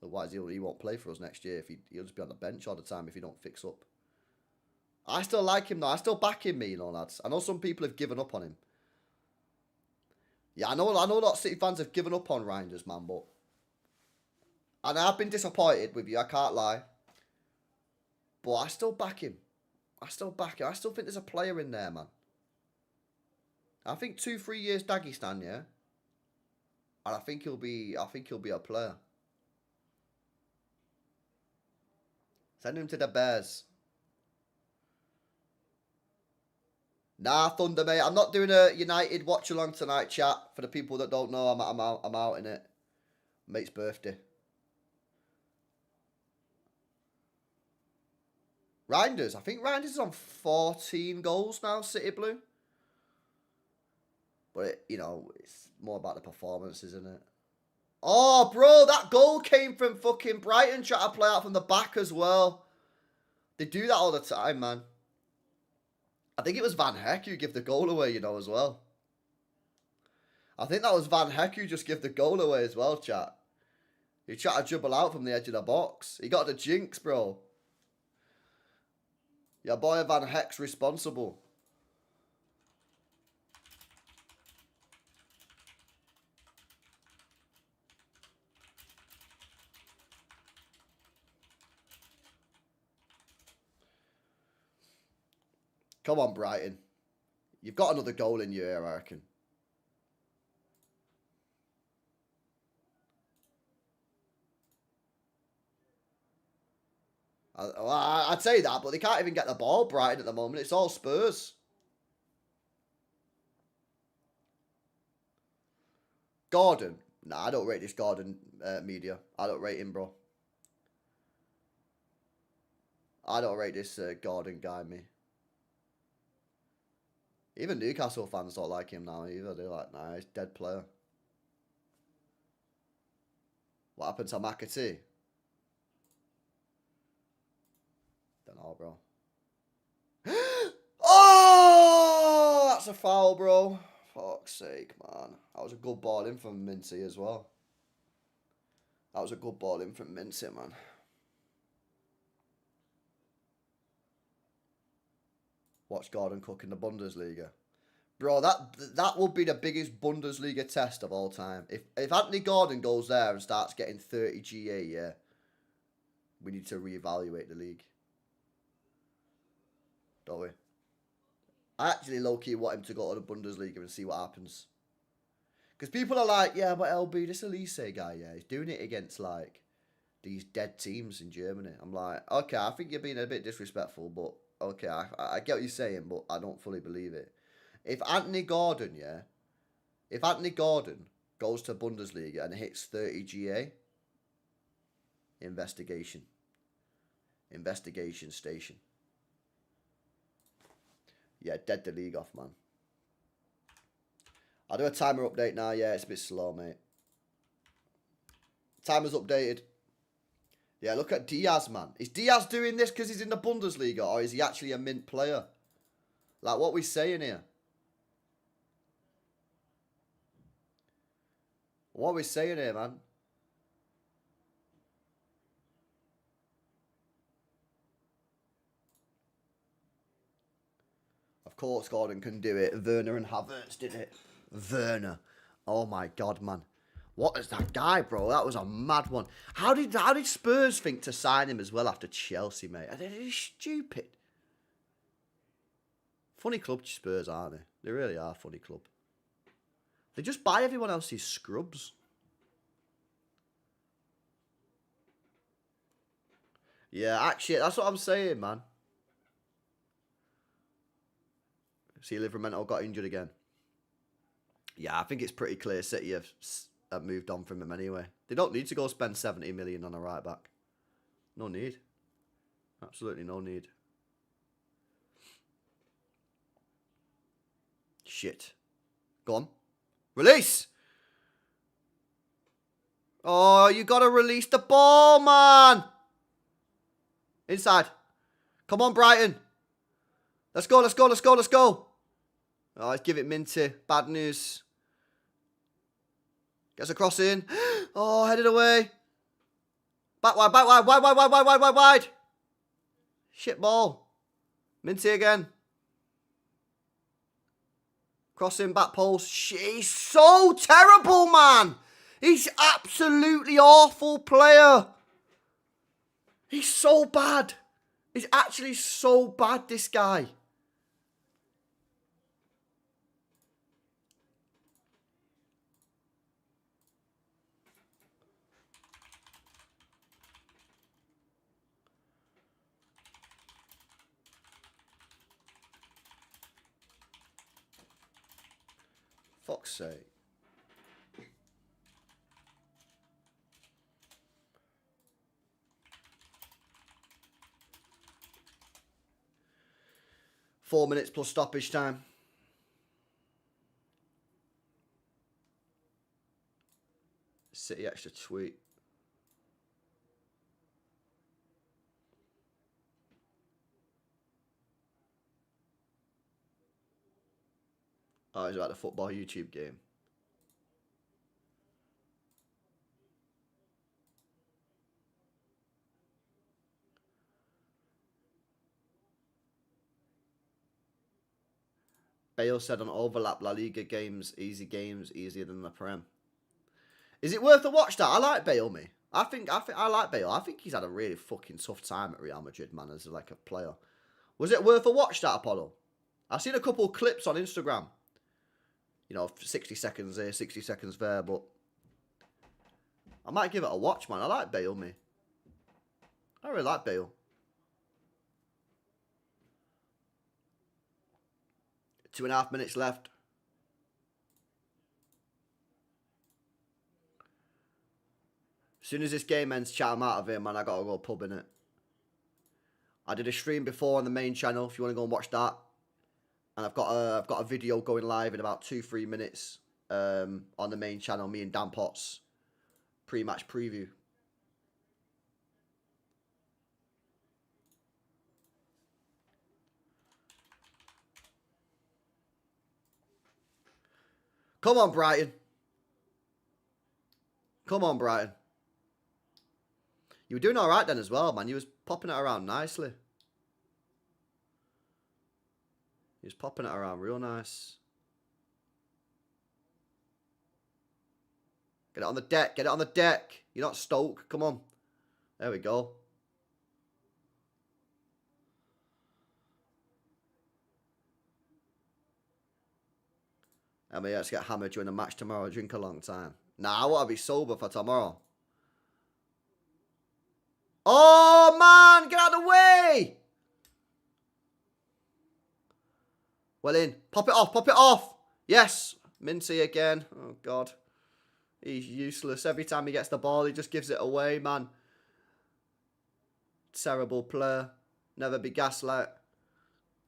A: Otherwise, he won't play for us next year. He'll just be on the bench all the time if he don't fix up. I still like him, though. I still back him, you know, lads. I know some people have given up on him. Yeah, I know a lot of City fans have given up on Reinders, man, but... And I've been disappointed with you, I can't lie. But I still back him. I still back him. I still think there's a player in there, man. I think 2-3 years Dagestan, yeah? And I think he'll be a player. Send him to the Bears. Nah, Thunder, mate. I'm not doing a United watch-along tonight, chat. For the people that don't know, I'm out in it. Mate's birthday. Reinders. I think Reinders is on 14 goals now, City Blue. But, you know, it's more about the performance, isn't it? Oh, bro, that goal came from fucking Brighton trying to play out from the back as well. They do that all the time, man. I think it was Van Heck who gave the goal away, you know, as well. I think that was Van Heck who just gave the goal away as well, chat. He tried to dribble out from the edge of the box. He got the jinx, bro. Your boy Van Heck's responsible. Come on, Brighton. You've got another goal in you here, I reckon. I'd say that, but they can't even get the ball, Brighton, at the moment. It's all Spurs. Gordon. Nah, I don't rate this Gordon media. I don't rate him, bro. I don't rate this Gordon guy, me. Even Newcastle fans don't like him now either. They're like, nah, he's a dead player. What happened to McAtee? Don't know, bro. Oh! That's a foul, bro. Fuck's sake, man. That was a good ball in from Mincy as well. That was a good ball in from Mincy, man. Watch Gordon cook in the Bundesliga. Bro, that would be the biggest Bundesliga test of all time. If Anthony Gordon goes there and starts getting 30 GA, yeah, we need to reevaluate the league. Don't we? I actually low-key want him to go to the Bundesliga and see what happens. Because people are like, yeah, but LB, this Elise guy, yeah, he's doing it against, like, these dead teams in Germany. I'm like, okay, I think you're being a bit disrespectful, but, okay, I get what you're saying, but I don't fully believe it. If Anthony Gordon, yeah, if Anthony Gordon goes to Bundesliga and hits 30 GA, investigation. Investigation station. Yeah, dead the league off, man. I'll do a timer update now. Yeah, it's a bit slow, mate. Timer's updated. Yeah, look at Diaz, man. Is Diaz doing this because he's in the Bundesliga, or is he actually a mint player? Like, what we saying here? What are we saying here, man? Of course Gordon can do it. Werner and Havertz did it. Werner. Oh my God, man. What is that guy, bro? That was a mad one. How did Spurs think to sign him as well after Chelsea, mate? Are they stupid? Funny club, Spurs, aren't they? They really are a funny club. They just buy everyone else's scrubs. Yeah, actually, that's what I'm saying, man. See, Livermore got injured again. Yeah, I think it's pretty clear City have moved on from him anyway. They don't need to go spend 70 million on a right back. No need. Absolutely no need. Shit. Go on. Release! Oh, you got to release the ball, man! Inside. Come on, Brighton. Let's go, let's go, let's go, let's go. Oh, let's give it Minty. Bad news. Gets a cross in. Oh, headed away. Back wide, back wide, wide, wide, wide, wide, wide, wide, wide. Shit ball. Minty again. Crossing back post. He's so terrible, man. He's absolutely awful player. He's so bad. He's actually so bad, this guy. Fuck's sake. Four minutes plus stoppage time. City extra tweet. Oh, it's about the football YouTube game. Bale said on overlap La Liga games, easier than the Prem. Is it worth a watch that? I like Bale, me. I think I like Bale. I think he's had a really fucking tough time at Real Madrid, man, as like a player. Was it worth a watch that, Apollo? I've seen a couple of clips on Instagram. You know, 60 seconds there, 60 seconds there, but I might give it a watch, man. I like Bale, me. I really like Bale. 2.5 minutes left. As soon as this game ends, chat, I'm out of here, man. I gotta go pub in it. I did a stream before on the main channel. If you want to go and watch that, and I've got a video going live in about 2-3 minutes on the main channel. Me and Dan Potts pre-match preview. Come on, Brighton. Come on, Brighton. You were doing all right then as well, man. You was popping it around nicely. He was popping it around real nice. Get it on the deck. Get it on the deck. You're not Stoke. Come on. There we go. I mean, let's get hammered during the match tomorrow. Drink a long time. Nah, I want to be sober for tomorrow. Oh, man. Get out of the way. Well in. Pop it off. Pop it off. Yes. Minty again. Oh, God. He's useless. Every time he gets the ball, he just gives it away, man. Terrible player. Never be gaslit.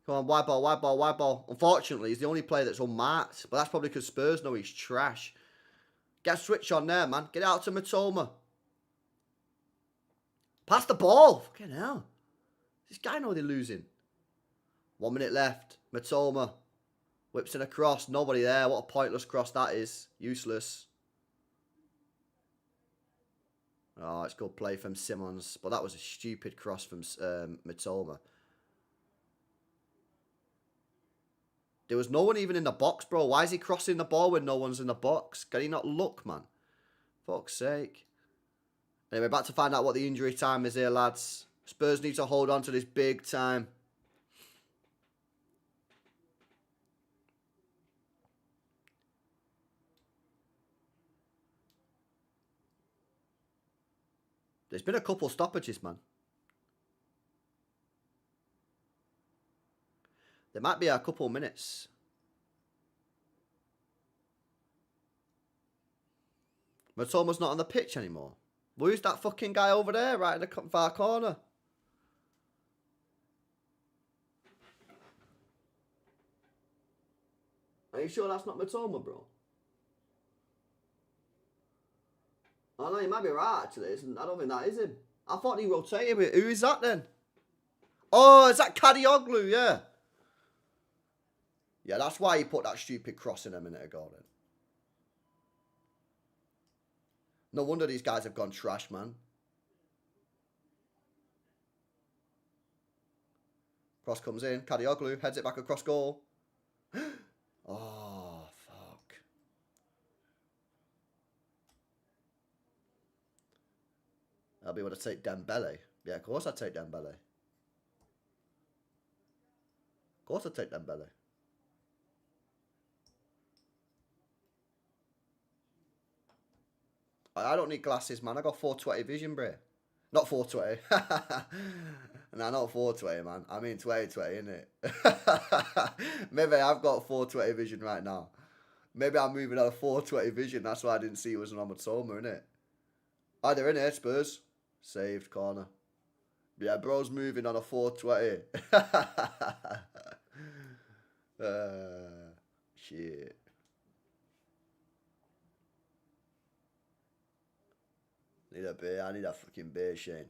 A: Come on, wide ball, wide ball, wide ball. Unfortunately, he's the only player that's unmarked. But that's probably because Spurs know he's trash. Get a switch on there, man. Get out to Matoma. Pass the ball. Fucking hell. This guy know they're losing. 1 minute left. Matoma. Whips in a cross. Nobody there. What a pointless cross that is. Useless. Oh, it's good play from Simmons. But that was a stupid cross from Matoma. There was no one even in the box, bro. Why is he crossing the ball when no one's in the box? Can he not look, man? Fuck's sake. Anyway, about to find out what the injury time is here, lads. Spurs need to hold on to this big time. There's been a couple stoppages, man. There might be a couple minutes. Matoma's not on the pitch anymore. Well, who's that fucking guy over there, right in the far corner? Are you sure that's not Matoma, bro? Oh, no, you might be right, actually. I don't think that is him. I thought he rotated it. Who is that, then? Oh, is that Kadioglu? Yeah. Yeah, that's why he put that stupid cross in a minute ago, then. No wonder these guys have gone trash, man. Cross comes in. Kadioglu heads it back across goal. Oh, fuck. I'll be able to take Dembele. Yeah, of course I'd take Dembele. Of course I'd take Dembele. I don't need glasses, man. I got 420 vision, bro. Not 420. Nah, not 420, man. I mean 2020, innit? Maybe I've got 420 vision right now. Maybe I'm moving on a 420 vision. That's why I didn't see it was an Amatoma, innit? Oh, they're in here, Spurs. Saved corner. Yeah, bro's moving on a 420. Shit. Need a beer. I need a fucking beer, Shane.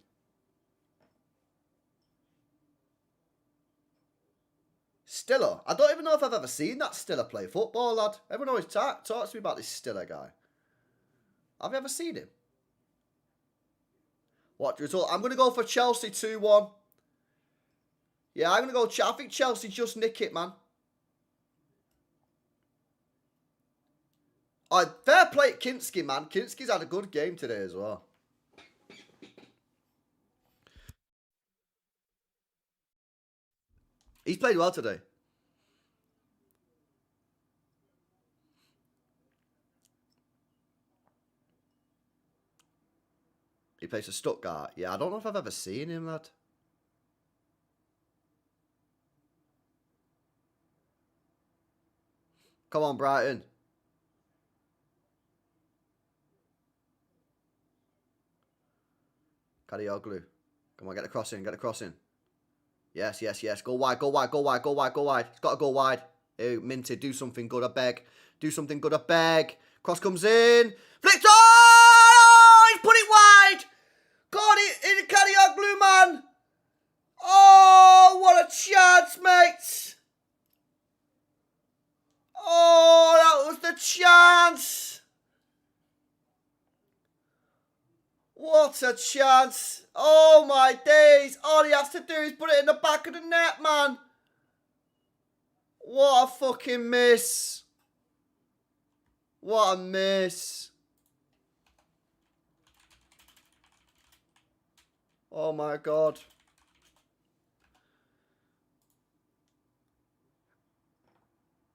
A: Stiller. I don't even know if I've ever seen that Stiller play football, lad. Everyone always talks to me about this Stiller guy. Have you ever seen him? What result? I'm going to go for Chelsea 2-1. Yeah, I'm going to go... I think Chelsea just nick it, man. Oh, fair play Kinski, man. Kinski's had a good game today as well. He's played well today. He plays for Stuttgart. Yeah, I don't know if I've ever seen him, lad. Come on, Brighton. Kadioglu. Come on, get the cross in, get the cross in. Yes, yes, yes. Go wide, go wide, go wide, go wide, go wide. It's got to go wide. Hey, Minty, do something good, I beg. Do something good, I beg. Cross comes in. Flicked. Oh! He's put it wide. God, in Kadioglu, man. Oh, what a chance, mate. Oh, that was the chance. What a chance. Oh, my days. All he has to do is put it in the back of the net, man. What a fucking miss. What a miss. Oh, my God.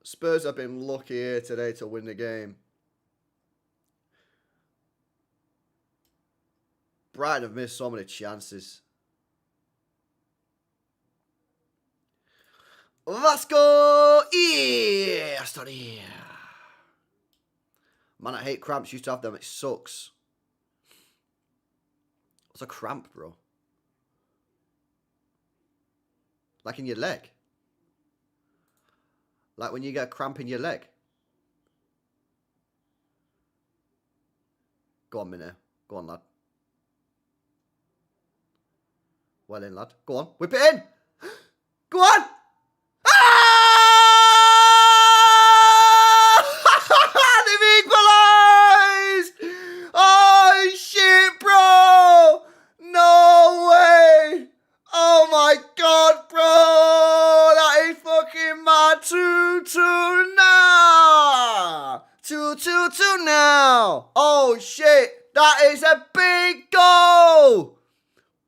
A: Spurs have been lucky here today to win the game. Brighton have missed so many chances. Let's go! Yeah! Start here. Man, I hate cramps. Used to have them. It sucks. What's a cramp, bro? Like in your leg? Like when you get a cramp in your leg? Go on, Minnie. Go on, lad. Well in, lad. Go on. Whip it in! Go on! They've equalised! Oh, shit, bro! No way! Oh, my God, bro! That is fucking mad. 2-2 now! 2-2 now! Oh, shit! That is a big goal!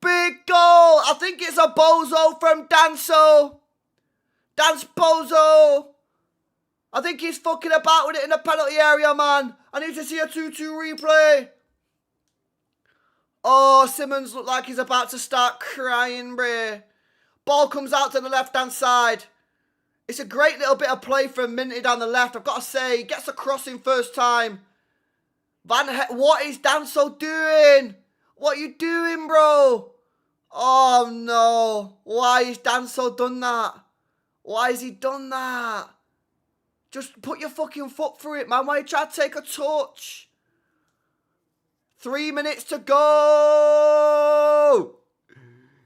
A: Big goal! I think it's a bozo from Danso. Dance bozo! I think he's fucking about with it in the penalty area, man. I need to see a 2-2 replay. Oh, Simmons looked like he's about to start crying, bruh. Ball comes out to the left-hand side. It's a great little bit of play from Minty down the left. I've got to say, he gets a crossing first time. What is Danso doing? What are you doing, bro? Oh, no. Why has Danso done that? Why has he done that? Just put your fucking foot through it, man. Why are you trying to take a touch? 3 minutes to go.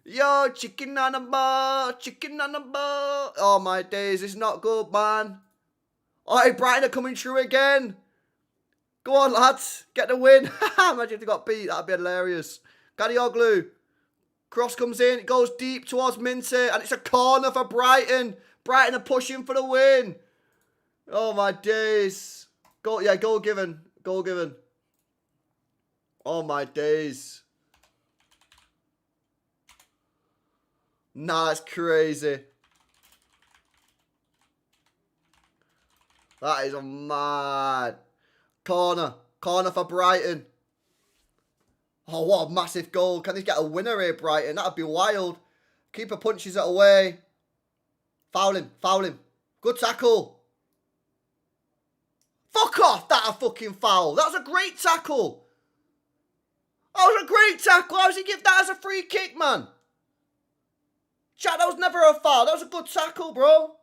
A: Yo, chicken on a ball, chicken on a ball. Oh, my days. It's not good, man. Oh, hey, Brighton are coming through again. Go on, lads. Get the win. Imagine if they got beat. That'd be hilarious. Kadioglu. Cross comes in. It goes deep towards Minty. And it's a corner for Brighton. Brighton are pushing for the win. Oh, my days. Goal, yeah, goal given. Goal given. Oh, my days. Nah, that's crazy. That is mad. Corner. Corner for Brighton. Oh, what a massive goal. Can they get a winner here, Brighton? That'd be wild. Keeper punches it away. Foul him. Foul him. Good tackle. Fuck off. That a fucking foul. That was a great tackle. That was a great tackle. How does he give that as a free kick, man? Chat, that was never a foul. That was a good tackle, bro.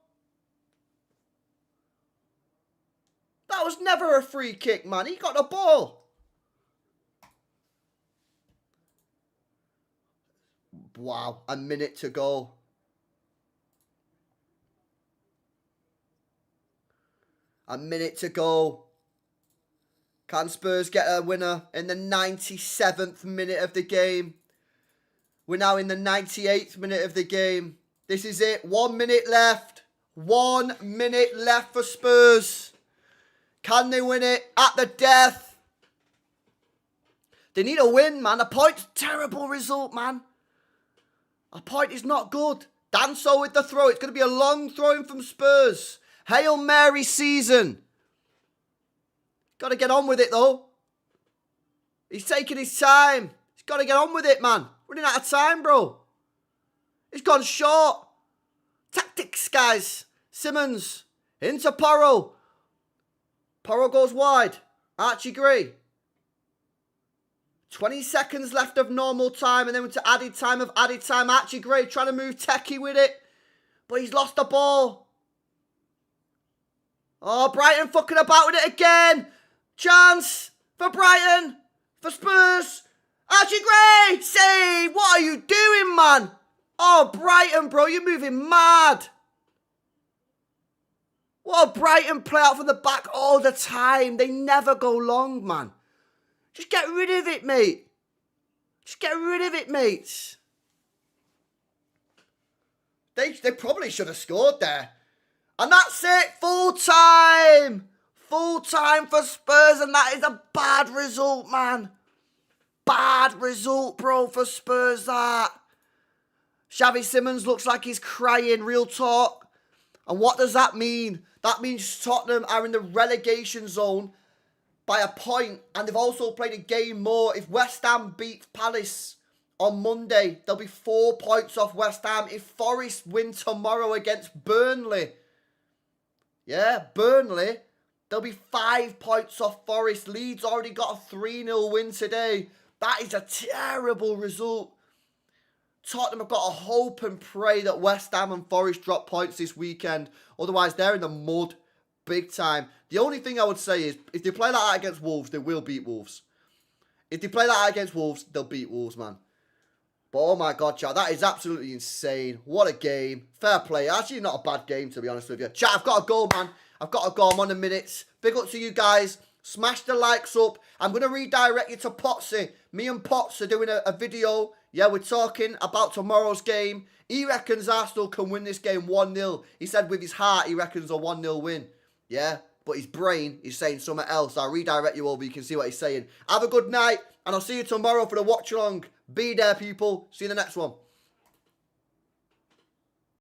A: That was never a free kick, man. He got the ball. Wow, a minute to go. A minute to go. Can Spurs get a winner in the 97th minute of the game? We're now in the 98th minute of the game. This is it. 1 minute left. 1 minute left for Spurs. Can they win it at the death? They need a win, man. A point's a terrible result, man. A point is not good. Danso with the throw. It's going to be a long throw-in from Spurs. Hail Mary season. Got to get on with it, though. He's taking his time. He's got to get on with it, man. Running out of time, bro. He's gone short. Tactics, guys. Simmons. Into Porro. Porro goes wide. Archie Gray. 20 seconds left of normal time. And then into added time of added time. Archie Gray trying to move techie with it. But he's lost the ball. Oh, Brighton fucking about with it again. Chance for Brighton. For Spurs. Archie Gray. Save. What are you doing, man? Oh, Brighton, bro. You're moving mad. What a Brighton play out from the back all the time. They never go long, man. Just get rid of it, mate. Just get rid of it, mates. They probably should have scored there. And that's it. Full time. Full time for Spurs. And that is a bad result, man. Bad result, bro, for Spurs, that. Xavi Simons looks like he's crying. Real talk. And what does that mean? That means Tottenham are in the relegation zone by a point, and they've also played a game more. If West Ham beats Palace on Monday, they'll be 4 points off West Ham. If Forest win tomorrow against Burnley, yeah, Burnley, they'll be 5 points off Forest. Leeds already got a 3-0 win today. That is a terrible result. Tottenham have got to hope and pray that West Ham and Forest drop points this weekend. Otherwise, they're in the mud big time. The only thing I would say is, if they play like that against Wolves, they will beat Wolves. If they play like that against Wolves, they'll beat Wolves, man. But oh my God, chat, that is absolutely insane. What a game. Fair play. Actually, not a bad game, to be honest with you. Chat, I've got to go, man. I've got to go. I'm on the minutes. Big up to you guys. Smash the likes up. I'm going to redirect you to Potsy. Me and Pots are doing a video. Yeah, we're talking about tomorrow's game. He reckons Arsenal can win this game 1-0. He said with his heart he reckons a 1-0 win. Yeah, but his brain is saying something else. I'll redirect you over. You can see what he's saying. Have a good night, and I'll see you tomorrow for the watch along. Be there, people. See you in the next one.